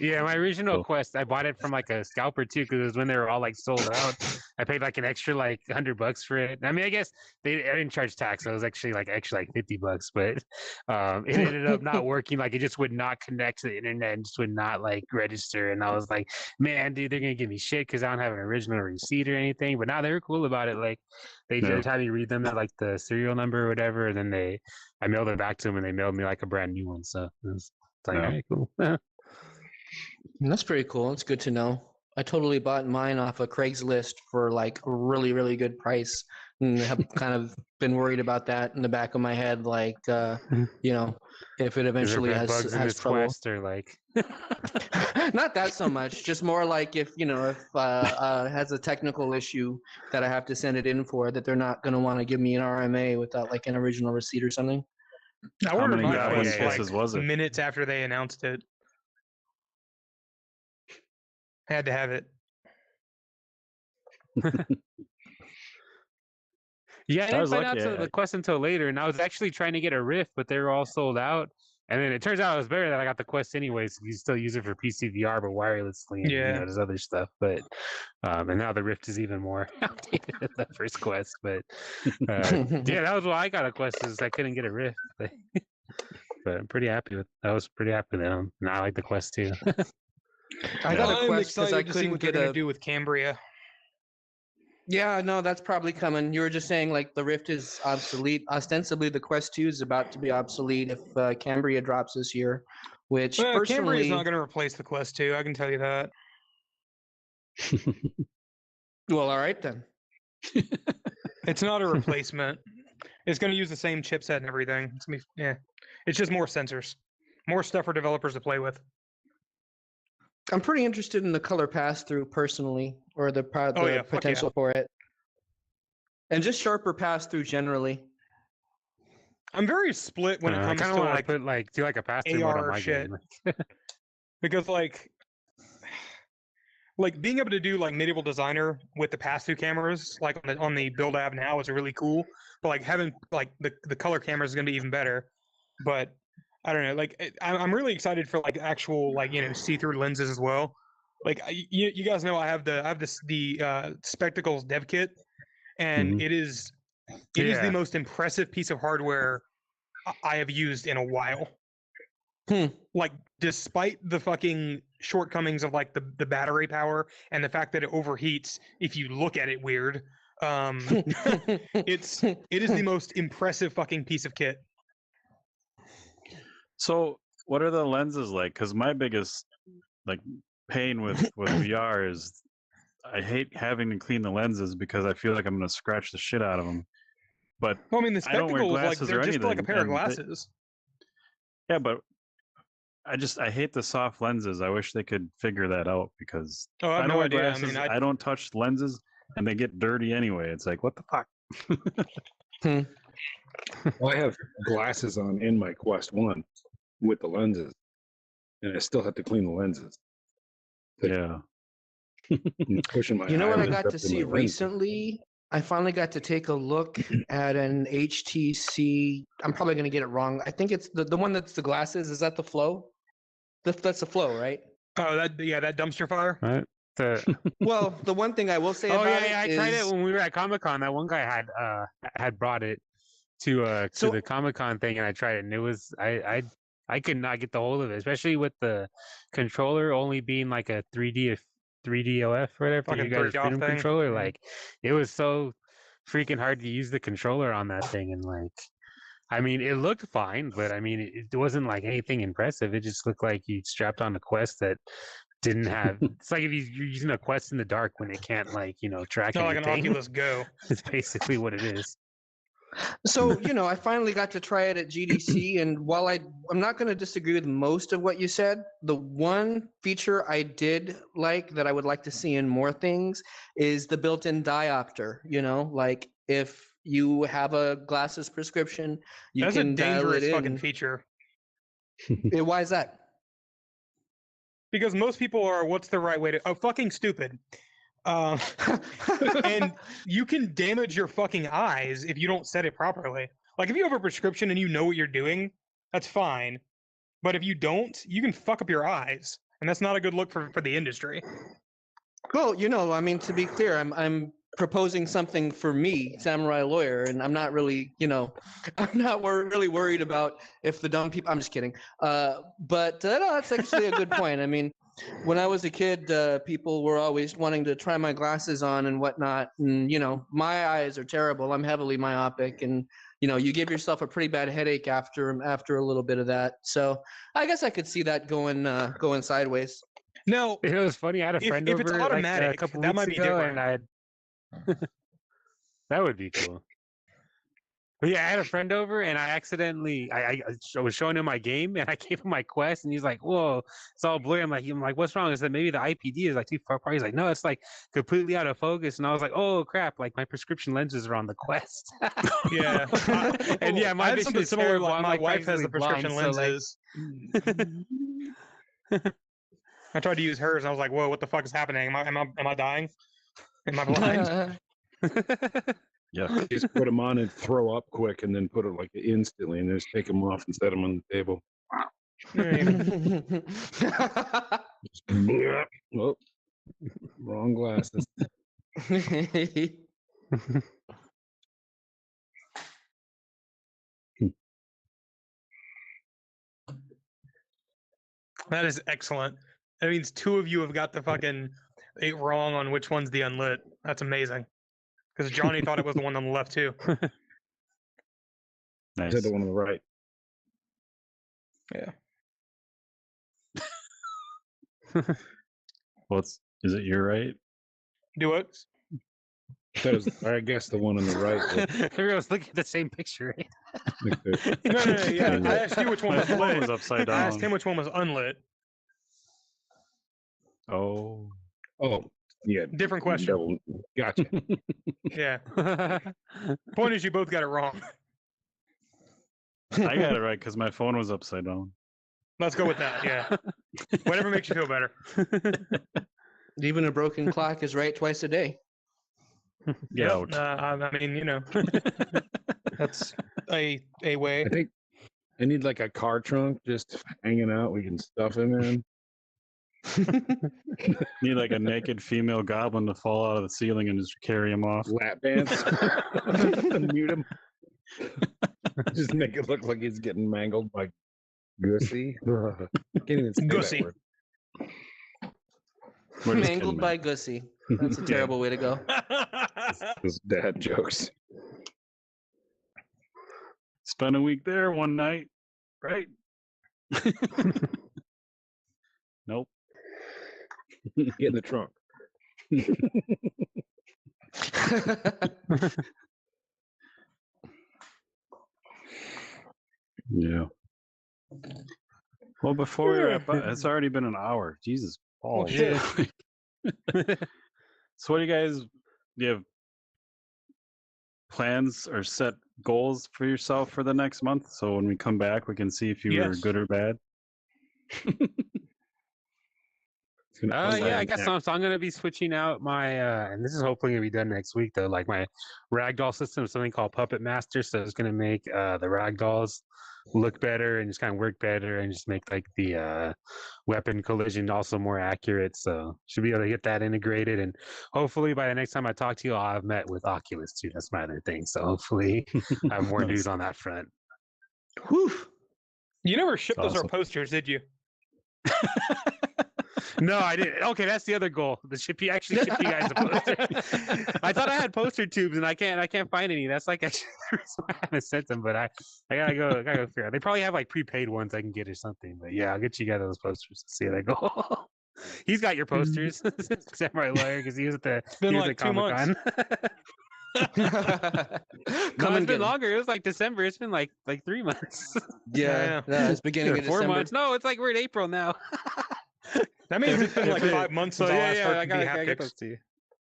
Yeah, my original Cool. Quest, I bought it from like a scalper too, because it was when they were all like sold out. I paid like an extra like $100 for it. I mean, I guess I didn't charge tax, so it was actually like $50, but it ended up not working. Like it just would not connect to the internet and just would not like register. And I was like, man, dude, they're gonna give me shit because I don't have an original receipt or anything. But now they were cool about it. Like they Yeah. just had me read them like the serial number or whatever, and then I mailed it back to them, and they mailed me like a brand new one. So it was like, Yeah. all right, cool. That's pretty cool. It's good to know. I totally bought mine off of Craigslist for like a really, really good price, and have kind of been worried about that in the back of my head, like you know, if it Is there eventually been bugs in has this trouble. Quest or like? Not that so much, just more like if has a technical issue that I have to send it in for, that they're not going to want to give me an RMA without like an original receipt or something. I How ordered many my Goblin Quest Kisses like was it? minutes after they announced it. Had to have it. Yeah, I I didn't was find lucky, out the Quest until later, and I was actually trying to get a Rift, but they were all sold out. And then it turns out it was better that I got the Quest anyways. So you still use it for PC VR, but wirelessly, and Yeah. there's other stuff. But and now the Rift is even more outdated than the first Quest. But yeah, that was why I got a Quest, is I couldn't get a Rift. But I'm pretty happy with. I was pretty happy with them. And I like the Quest too. I got a I'm Quest because I excited to see couldn't what they're get gonna a. do with Cambria. Yeah, no, that's probably coming. You were just saying like the Rift is obsolete. Ostensibly, the Quest 2 is about to be obsolete if Cambria drops this year, which Cambria is personally, not going to replace the Quest 2. I can tell you that. well, all right then. It's not a replacement. It's going to use the same chipset and everything. It's gonna be, yeah. It's just more sensors, more stuff for developers to play with. I'm pretty interested in the color pass through personally, or the Oh, yeah, fuck potential for it, and just sharper pass through generally. I'm very split when it I comes kind to of want like to put do like a pass-through mode on AR my shit. game. Because like being able to do like Medieval Designer with the pass-through cameras, like on the build I have now, is really cool. But like having like the color cameras is going to be even better. But I don't know. Like I'm really excited for like actual like see-through lenses as well. Like you guys know I have the Spectacles dev kit, and it is the most impressive piece of hardware I have used in a while. Like, despite the fucking shortcomings of like the battery power and the fact that it overheats if you look at it weird, it is the most impressive fucking piece of kit. So, what are the lenses like? Because my biggest like pain with VR is I hate having to clean the lenses because I feel like I'm going to scratch the shit out of them. But Well, I mean, the I don't wear Spectacles, like, glasses they're or just like a anything, pair of and glasses. yeah, but I hate the soft lenses. I wish they could figure that out because Oh, I have I don't no wear idea. glasses. I mean, I don't touch lenses, and they get dirty anyway. It's like, what the fuck? Well, I have glasses on in my Quest 1 with the lenses, and I still have to clean the lenses. Yeah. I'm pushing my You know what I eyelids got up to my see lens. recently? I finally got to take a look at an HTC. I'm probably going to get it wrong. I think it's the one that's the glasses. Is that the Flow? That's the Flow, right? Oh, that dumpster fire. Right. Well, the one thing I will say Oh about yeah, it I tried it is when we were at Comic-Con. That one guy had brought it to So- the Comic-Con thing, and I tried it, and it was I could not get the hold of it, especially with the controller only being like a 3DOF or whatever, Fucking you guys' 3DOF Freedom thing. controller. Yeah. Like, it was so freaking hard to use the controller on that thing, and like, I mean, it looked fine, but I mean, it wasn't like anything impressive. It just looked like you strapped on a Quest that didn't have. It's like if you're using a Quest in the dark when it can't, like, track Not like an anything. Oculus Go. It's basically what it is. So, I finally got to try it at GDC, and while I'm not going to disagree with most of what you said, the one feature I did like that I would like to see in more things is the built-in diopter. Like if you have a glasses prescription, you That's can a dial dangerous it fucking in. feature. Why is that? Because most people are, what's the right way to? Oh, fucking stupid. And you can damage your fucking eyes if you don't set it properly. Like if you have a prescription and you know what you're doing, that's fine. But if you don't, you can fuck up your eyes, and that's not a good look for the industry. Well, I mean, to be clear, I'm proposing something for me, Samurai Lawyer, and I'm not really, I'm not really worried about if the dumb people. I'm just kidding. But no, that's actually a good point. I mean, when I was a kid, people were always wanting to try my glasses on and whatnot, and my eyes are terrible. I'm heavily myopic, and you give yourself a pretty bad headache after a little bit of that. So I guess I could see that going sideways. No, It was funny. I had a friend if it's over like, a automatic, couple that weeks might be ago, different. and that would be cool. But yeah, I had a friend over, and I accidentally I was showing him my game, and I gave him my Quest, and he's like, "Whoa, it's all blurry." I'm like, "What's wrong?" I said, "Maybe the IPD is like too far apart." He's like, "No, it's like completely out of focus." And I was like, "Oh crap! Like my prescription lenses are on the Quest." Yeah. And yeah, my I had vision something is similar. terrible. Like I'm, my like, wife has the practically prescription blind, so, like- lenses. I tried to use hers, and I was like, "Whoa, what the fuck is happening? Am I dying? Am I blind?" Yeah. Just put them on and throw up quick, and then put it like instantly, and just take them off and set them on the table. Oh, wrong glasses. That is excellent. That means two of you have got the fucking it wrong on which one's the unlit. That's amazing. Because Johnny thought it was the one on the left too. I Nice. said the one on the right. Is it your right? Do it. That was, I guess, the one on the right. Everyone's looking at the same picture. Right? No. Yeah. I asked you which one My was phone lit. was upside I asked down. him which one was unlit. Oh. Oh, yeah. Different question. Double. Gotcha. Yeah. Point is, you both got it wrong. I got it right because my phone was upside down. Let's go with that. Yeah. Whatever makes you feel better. Even a broken clock is right twice a day. Yeah. Yep, I mean, that's a way. I think I need like a car trunk just hanging out. We can stuff him in. Need like a naked female goblin to fall out of the ceiling and just carry him off. Lap dance. Mute him. Just make it look like he's getting mangled by Gussy. Can't even say Gussy. that word. We're just Mangled kidding, by man. Gussy. That's a terrible way to go. Those dad jokes. Spent a week there one night, right? Nope. Get in the trunk. Yeah. Well, before we wrap up, it's already been an hour. Jesus. Oh, Balls. shit. So what do you have plans or set goals for yourself for the next month? So when we come back, we can see if you were Yes. good or bad. Yeah, I guess so. So I'm gonna be switching out my and this is hopefully gonna be done next week though. Like my ragdoll system is something called Puppet Master, so it's gonna make the ragdolls look better and just kind of work better and just make like the weapon collision also more accurate. So should be able to get that integrated, and hopefully by the next time I talk to you, I'll have met with Oculus too. That's my other thing. So hopefully I have more news on that front. Whew. You never shipped us our Awesome. posters, did you? No, I didn't. Okay, that's the other goal. Ship you guys a poster. I thought I had poster tubes, and I can't find any. That's like actually the reason why I haven't sent them. But I gotta go figure out. They probably have like prepaid ones I can get or something. But yeah, I'll get you guys those posters. See how they go. He's got your posters, Samurai Lawyer, because he was at the been he was like at 2 months. Comic-Con. No, it's been longer. It was like December. It's been like 3 months. Yeah, no, it's beginning of 4 December. months. No, it's like we're in April now. That means it's been like 5 months since I last heard I the gotta get haptics. those to you.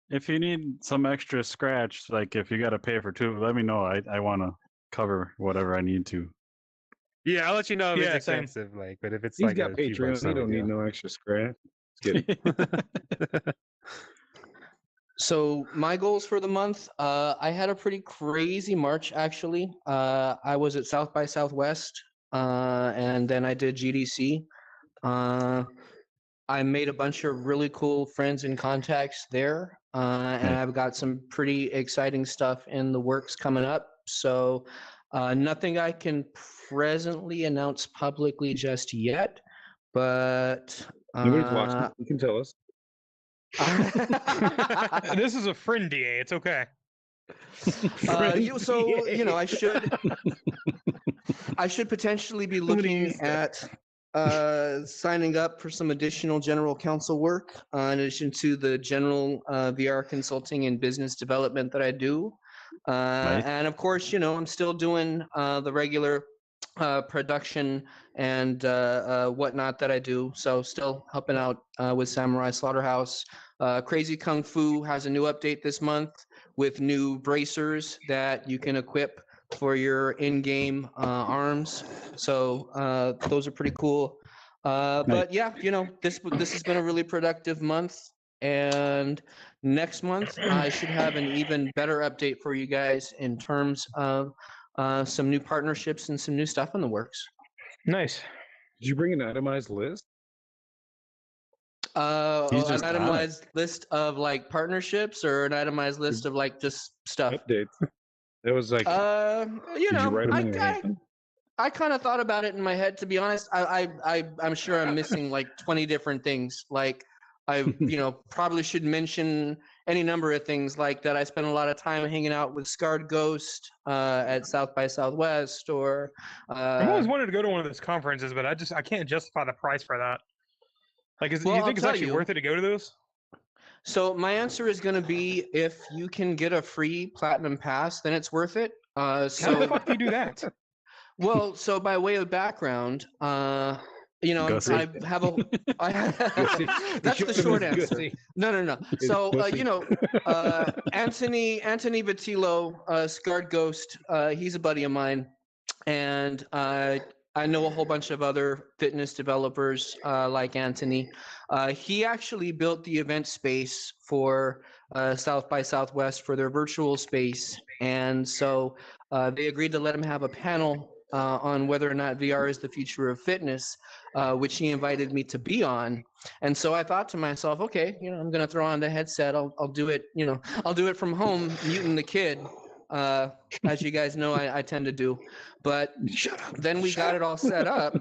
If you need some extra scratch, like if you got to pay for two, let me know. I want to cover whatever I need to. Yeah, I'll let you know if Yeah, it's same. expensive. Like, but if it's He's like got a few bucks, Patreon. He no don't big need deal. no extra scratch. Just kidding. So my goals for the month, I had a pretty crazy March actually. I was at South by Southwest, and then I did GDC. I made a bunch of really cool friends and contacts there, and Nice. I've got some pretty exciting stuff in the works coming up. So nothing I can presently announce publicly just yet, but Nobody's watching. You can tell us. This is a friend DA. It's okay. I should potentially be looking at signing up for some additional general counsel work in addition to the general VR consulting and business development that I do. Nice. And of course, I'm still doing the regular production and whatnot that I do. So still helping out with Samurai Slaughterhouse. Crazy Kung Fu has a new update this month with new bracers that you can equip for your in-game arms. So those are pretty cool. But yeah, this has been a really productive month. And next month, I should have an even better update for you guys in terms of some new partnerships and some new stuff in the works. Nice. Did you bring an itemized list? An just got it. itemized list of like partnerships or an itemized list of like just stuff. Updates. It was like, did you write them in your hand? I kind of thought about it in my head. To be honest, I'm sure I'm missing like 20 different things. Like I, probably should mention any number of things like that. I spent a lot of time hanging out with Scarred Ghost at South by Southwest, or I've always wanted to go to one of those conferences, but I can't justify the price for that. Like, do you I'll think it's tell actually you. worth it to go to those? So my answer is going to be if you can get a free platinum pass, then it's worth it. How the So fuck do you do that? well, so by way of background, Gussie. I have a. That's the short answer. No. So Anthony Batillo, Scarred Ghost, he's a buddy of mine, and I know a whole bunch of other fitness developers like Anthony. He actually built the event space for South by Southwest for their virtual space, and so they agreed to let him have a panel on whether or not VR is the future of fitness, which he invited me to be on. And so I thought to myself, okay, I'm going to throw on the headset. I'll do it, I'll do it from home, muting the kid, as you guys know, I tend to do. But then we got it all set up.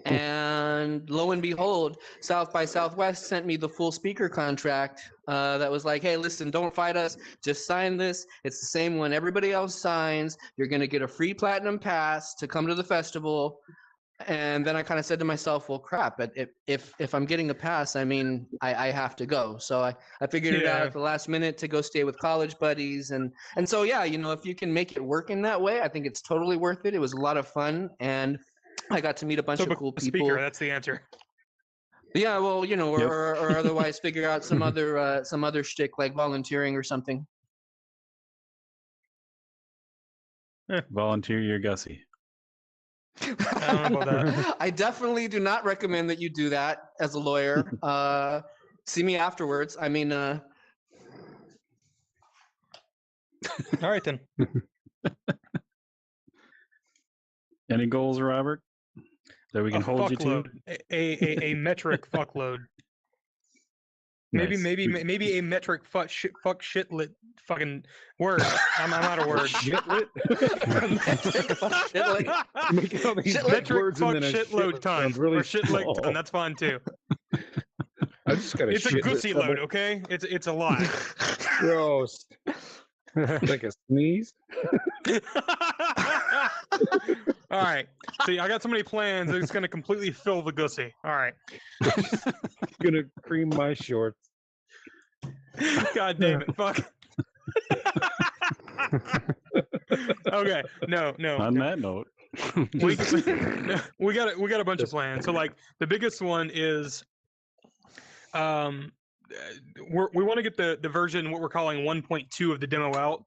And lo and behold, South by Southwest sent me the full speaker contract that was like, hey, listen, don't fight us. Just sign this. It's the same one everybody else signs. You're going to get a free platinum pass to come to the festival. And then I kind of said to myself, well, crap, but if I'm getting a pass, I mean, I have to go. So I figured it out at the last minute to go stay with college buddies. And so, yeah, if you can make it work in that way, I think it's totally worth it. It was a lot of fun. And I got to meet a bunch of cool people. Speaker, that's the answer. Yeah, well, or otherwise figure out some other shtick like volunteering or something. Volunteer your Gussie. I don't know about that. I definitely do not recommend that you do that as a lawyer. See me afterwards. I mean, All right then. Any goals, Robert, that we can hold you to? fuckload. A metric fuckload. Maybe Nice. maybe a metric fuck shitlet fucking word. I'm out of words. Shitlet. shitlet. Making all these big Metric words and fuck then a shitload shitlet ton sounds really or shitleg ton. small. That's fine too. I just got a It's a shitlet goosey double. load, okay? It's a lot. Gross. Like a sneeze. All right. See, I got so many plans. It's gonna completely fill the gussy. All right. Gonna cream my shorts. God damn it! Fuck. Okay. No. On that note, we got a bunch of plans. So like the biggest one is we want to get the version what we're calling 1.2 of the demo out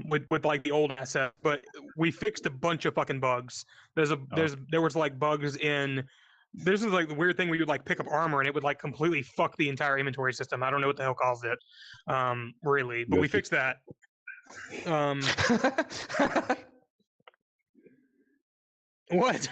with like the old asset, but we fixed a bunch of fucking bugs. There was like bugs in. This is like the weird thing where you would like pick up armor and it would like completely fuck the entire inventory system. I don't know what the hell caused it, really, but we fixed that. What?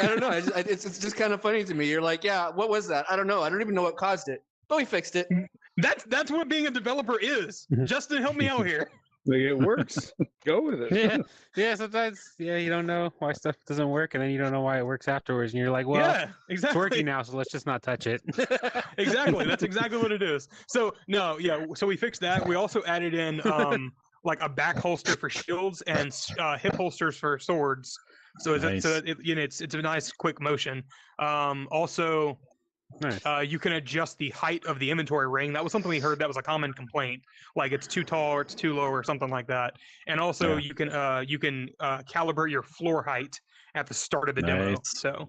I don't know. It's just kind of funny to me. You're like, yeah, what was that? I don't know. I don't even know what caused it, but we fixed it. That's what being a developer is. Justin, help me out here. Like it works. Go with it. Yeah. Sometimes, you don't know why stuff doesn't work, and then you don't know why it works afterwards, and you're like, well, Yeah, exactly. it's working now, so let's just not touch it. Exactly. That's exactly what it is. So no, yeah. So we fixed that. We also added in like a back holster for shields and hip holsters for swords. So Nice. it's a nice quick motion. Also, Nice. you can adjust the height of the inventory ring. That was something we heard that was a common complaint, like it's too tall or it's too low or something like that. And also you can calibrate your floor height at the start of the demo. Nice. So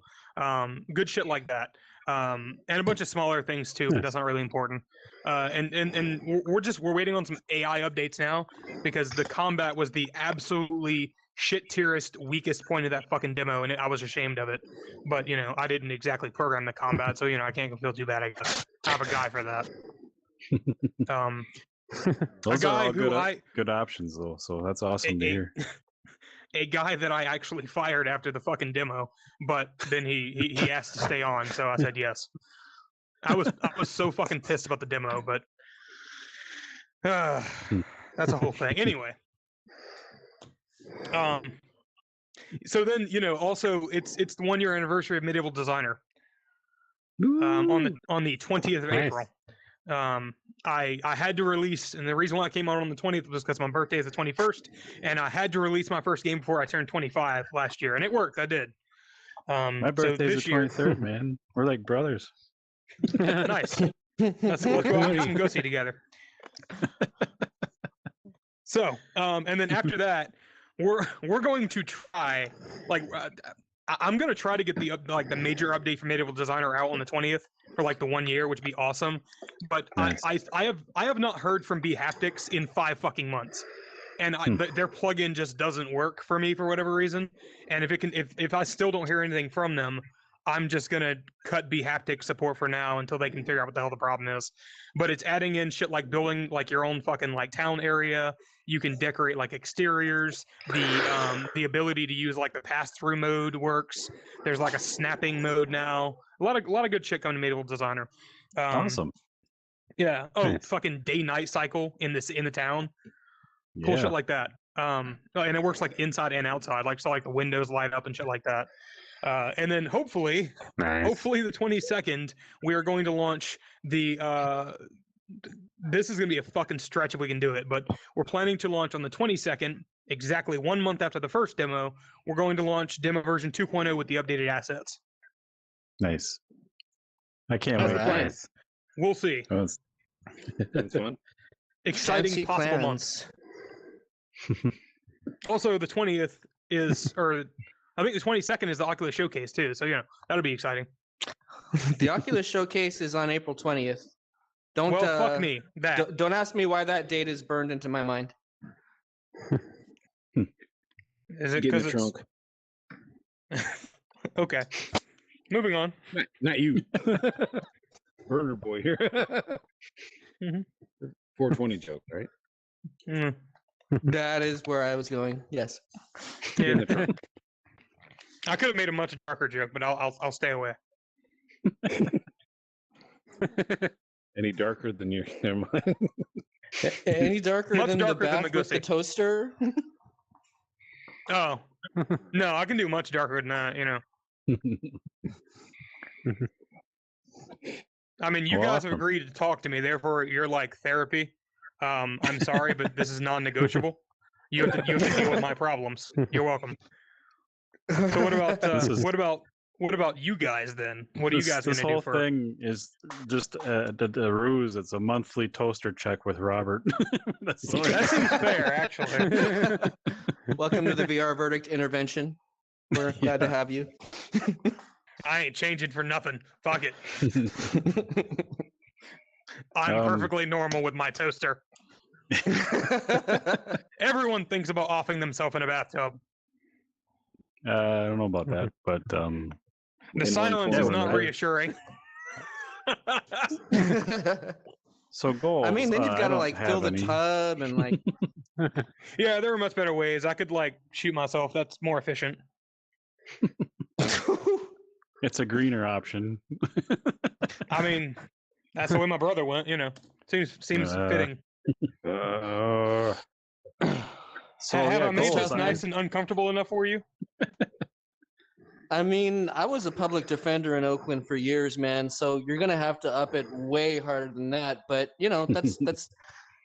good shit like that. And a bunch of smaller things too, but that's not really important. And we're waiting on some AI updates now because the combat was the absolutely shit tierest weakest point of that fucking demo, and I was ashamed of it. But I didn't exactly program the combat, so I can't feel too bad. I guess I have a guy for that. Those a are guy all who good options though. So that's awesome to hear. A guy that I actually fired after the fucking demo, but then he asked to stay on, so I said yes. I was so fucking pissed about the demo, but that's a whole thing. Anyway, so then also it's the 1 year anniversary of Medieval Designer. On the 20th of Nice. April. I had to release, and the reason why I came out on the 20th was because my birthday is the 21st, and I had to release my first game before I turned 25 last year, and it worked. I did. My birthday's this the year- 23rd, man. We're like brothers. Nice. Let's go out and some go-see together. So, and then after that, we're going to try, like, I'm going to try to get the major update for Medieval Designer out on the 20th for like the 1 year, which would be awesome. But Nice. I have not heard from B Haptics in 5 fucking months. And their plugin just doesn't work for me for whatever reason. And if I still don't hear anything from them, I'm just gonna cut B Haptic support for now until they can figure out what the hell the problem is. But it's adding in shit like building like your own fucking like town area. You can decorate like exteriors. The ability to use like the pass-through mode works. There's like a snapping mode now. A lot of good shit coming to Medieval Designer. Awesome. Yeah. Oh, Nice. fucking day-night cycle in the town. Yeah. Cool shit like that. And it works like inside and outside, like so like the windows light up and shit like that. And then hopefully Nice. the 22nd, we are going to launch the this is going to be a fucking stretch if we can do it, but we're planning to launch on the 22nd, exactly 1 month after the first demo. We're going to launch demo version 2.0 with the updated assets. Nice. I can't That's wait. the plan. Nice. We'll see. Oh, it's- That's fun. Exciting Fancy possible month. plans. Also, the 20th is, or I think the 22nd is the Oculus Showcase too. So that'll be exciting. The Oculus Showcase is on April 20th. Don't Well, fuck me. That. Don't ask me why that date is burned into my mind. Is it Get in because the it's trunk. okay? Moving on. Not you. Burger boy here. Mhm. 420 joke, right? Mm, That is where I was going. Yes. In yeah. the trunk. I could have made a much darker joke, but I'll stay away. Any darker than you? Never mind. Any darker Much than darker the than bath the with the Gussie. toaster? Oh no, I can do much darker than that. You know. I mean, you Well, guys have awesome. agreed to talk to me, therefore you're like therapy. I'm sorry, but this is non-negotiable. You have to deal with my problems. You're welcome. So what about This is- what about you guys then? What are you guys this gonna do whole for? thing is just the ruse. It's a monthly toaster check with Robert. That's the way- That seems fair, actually. Welcome to the VR verdict intervention. We're glad to have you. I ain't changing for nothing. Fuck it. I'm perfectly normal with my toaster. Everyone thinks about offing themselves in a bathtub. I don't know about that, but The In silence one is form or not another. reassuring. so goals. I mean, then you've I got to don't like have fill the any. tub and like. Yeah, there are much better ways. I could like shoot myself. That's more efficient. It's a greener option. I mean, that's the way my brother went. You know, seems fitting. So Have yeah, I made goals. this nice and uncomfortable enough for you? I mean, I was a public defender in Oakland for years, man. So you're gonna have to up it way harder than that. But you know, that's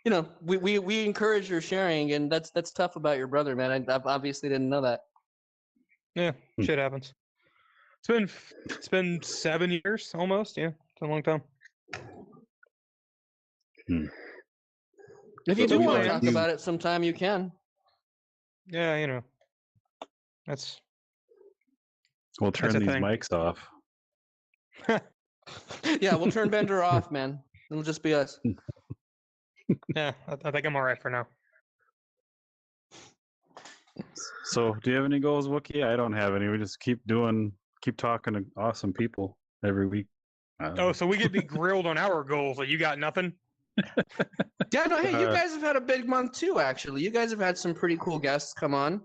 you know, we encourage your sharing, and that's tough about your brother, man. I obviously didn't know that. Yeah, shit happens. It's been 7 years almost. Yeah, it's a long time. If you So do we want to like talk you- about it sometime, you can. Yeah, you know, that's We'll turn a these thing. mics off. Yeah, we'll turn Bender off, man. It'll just be us. yeah. I think I'm all right for now. So, do you have any goals, Wookie? I don't have any. We just keep talking to awesome people every week. Oh, so we get to be grilled on our goals. Like you got nothing? Yeah, no, hey, you Uh, guys have had a big month too, actually. You guys have had some pretty cool guests come on.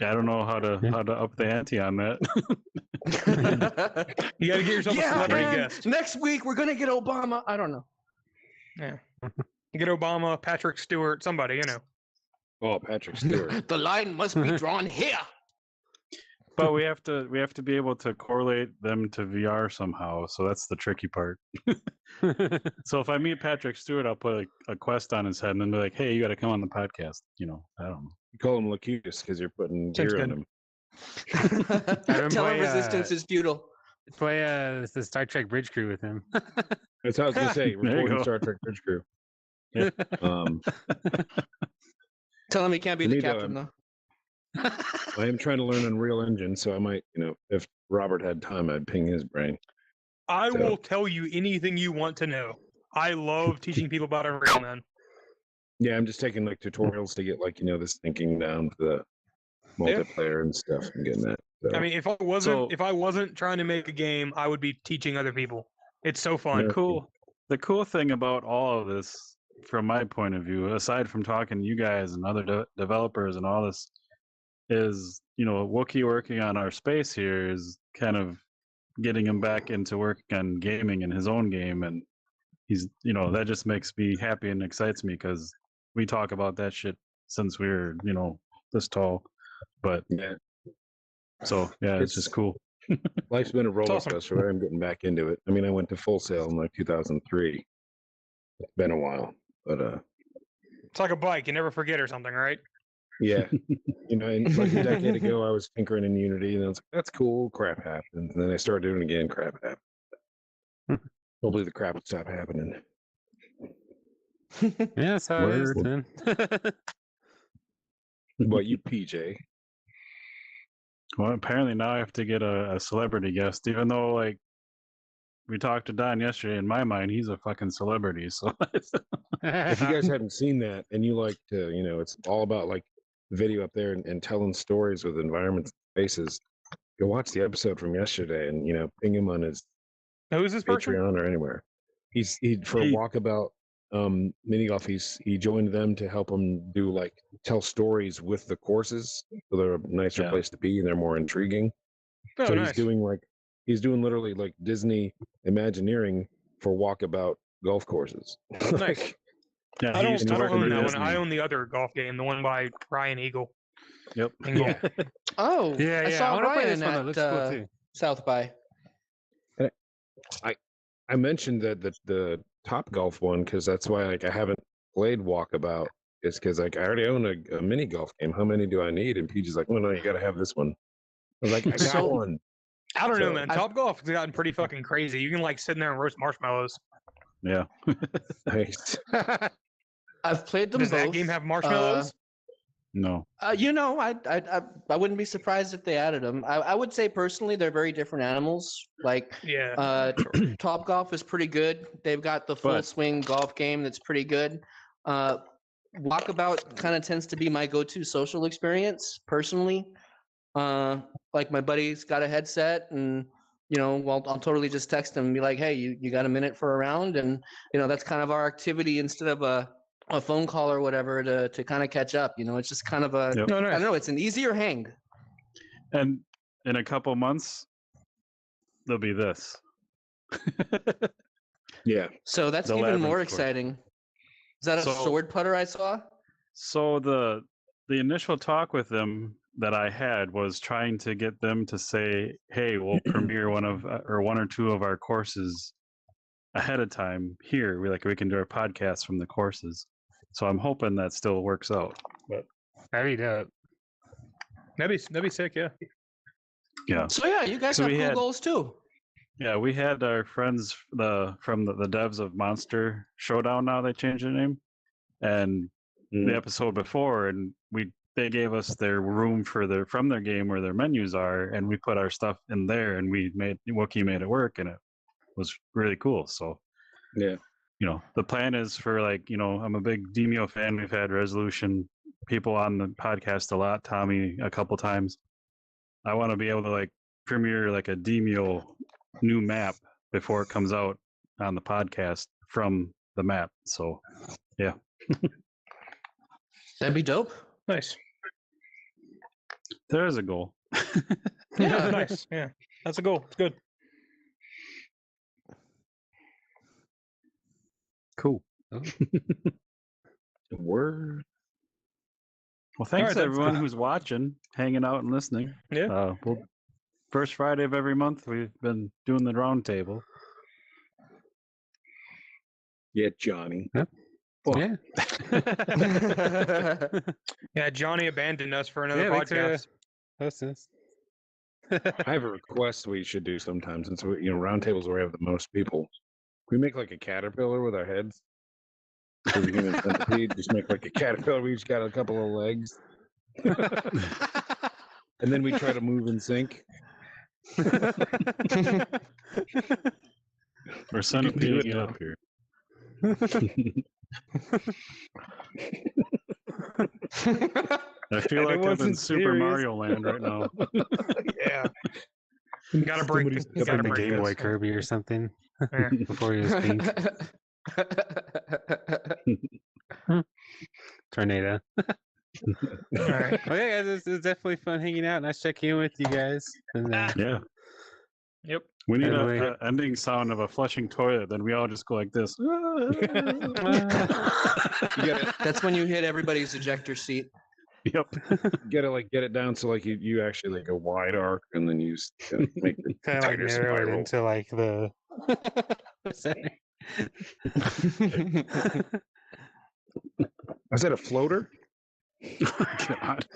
I don't know how to up the ante on that. You got to get yourself a Yeah, celebrity man, guest. next week we're gonna get Obama. I don't know. Yeah, get Obama, Patrick Stewart, somebody. You know. Oh, Patrick Stewart. The line must be drawn here. But we have to be able to correlate them to VR somehow. So that's the tricky part. So if I meet Patrick Stewart, I'll put a quest on his head and then be like, "Hey, you got to come on the podcast." You know, I don't know. You call him Lacutus because you're putting Sounds gear on good. him. Tell him play, resistance is futile. Play the Star Trek Bridge Crew with him. That's how I was gonna say. There you Recording go. Star Trek Bridge Crew. Yeah. Tell him he can't be We the need, captain though. I am trying to learn Unreal Engine, so I might, if Robert had time, I'd ping his brain. I So- will tell you anything you want to know. I love teaching people about Unreal, man. Yeah, I'm just taking like tutorials to get like this thinking down for the multiplayer and stuff and getting that. So. I mean, if I wasn't trying to make a game, I would be teaching other people. It's so fun. Yeah. The cool thing about all of this, from my point of view, aside from talking to you guys and other developers and all this, is Wookie working on our space here is kind of getting him back into working on gaming in his own game, and he's that just makes me happy and excites me because we talk about that shit since we were this tall, but Yeah, so yeah, it's just cool. life's been a roller awesome. coaster. But I'm getting back into it. I mean, I went to Full Sail in like 2003. It's been a while, but It's like a bike; you never forget or something, right? yeah, and like a decade ago, I was tinkering in Unity, and I was like, "That's cool." Crap happened, and then I started doing it again. Crap happened. Hopefully, the crap would stop happening. Yeah, that's how it is, Word. man. But you, PJ, Well, apparently now I have to get a celebrity guest, even though like we talked to Don yesterday. In my mind, he's a fucking celebrity. So if you guys haven't seen that and you like to, it's all about like video up there and telling stories with environments and spaces. go watch the episode from yesterday, and ping him on his Who's this person? Patreon or anywhere. He for He- Walkabout mini golf. He joined them to help him tell stories with the courses, so they're a nicer Yeah. place to be and they're more intriguing. Oh, So nice. he's doing literally like Disney Imagineering for Walkabout golf courses. Nice. Yeah, I he don't, used to I work don't for own that one. Disney. I own the other golf game, the one by Ryan Eagle. Yep. Engel. Yeah. Oh, Yeah, I yeah. saw I want to play Ryan this one. It at looks cool too. South by. I mentioned that the Top Golf one because that's why I haven't played Walkabout. It's because I already own a mini golf game. How many do I need? And Peach is like, well, no, you got to have this one. I was like, I got So- one. I don't know, So, man. I've- Top Golf has gotten pretty fucking crazy. You can like sit in there and roast marshmallows. Yeah. Nice. I've played them Does both. that game have marshmallows? No. I wouldn't be surprised if they added them. I would say personally, they're very different animals. Like Yeah. Top Golf is pretty good. They've got the full But- swing golf game that's pretty good. Walkabout kind of tends to be my go-to social experience personally. Like my buddy's got a headset and I'll totally just text him and be like, hey, you got a minute for a round? And that's kind of our activity instead of a phone call or whatever to kind of catch up. It's just kind of a Yep. No, I nice. don't know, it's an easier hang. And in a couple months, there'll be this. Yeah. So that's The even more labyrinth course. exciting. Is that a So- sword putter I saw? So the initial talk with them that I had was trying to get them to say, "Hey, we'll premiere one or two of our courses ahead of time here. We can do our podcast from the courses." So I'm hoping that still works out. But That'd be dope. That'd be sick. Yeah. yeah, So yeah, you guys So have we cool had- goals too. yeah, we had our friends from the devs of Monster Showdown. Now they changed their name, and the episode before, and they gave us their room from their game where their menus are, and we put our stuff in there, and Wookie made it work, and it was really cool. So Yeah. the plan is for I'm a big Demio fan. We've had Resolution people on the podcast a lot, Tommy a couple times. I want to be able to premiere a Demio new map before it comes out on the podcast from the map. So yeah. That'd be dope. Nice. There is a goal. Yeah. Nice. Yeah. That's a goal. It's good. Cool. Word. Well, thanks right, that's everyone good. who's watching, hanging out, and listening. Yeah. First Friday of every month, we've been doing the round table. Yeah, Johnny. Yeah. Yeah. Johnny abandoned us for another thanks for, podcast. hosting us. I have a request we should do sometimes since round tables where we have the most people. Can we make a caterpillar with our heads? So we can just make a caterpillar. We each got a couple of legs, and then we try to move in sync. We're centipeding it now. up here. I feel like I'm wasn't in Super serious. Mario Land right now. Yeah. You gotta break. Somebody's You It's gotta like the break Game this. Boy Kirby or something Yeah. before he was pink. Tornado. All right. Well, yeah, guys, it was definitely fun hanging out. Nice checking in with you guys. And, Yeah. Yep. We need Anyway. a ending sound of a flushing toilet. Then we all just go like this. That's when you hit everybody's ejector seat. Yep. Get it down so you actually a wide arc, and then you make the kind of like tighter narrow it spiral. into like the center. Is that a floater? God.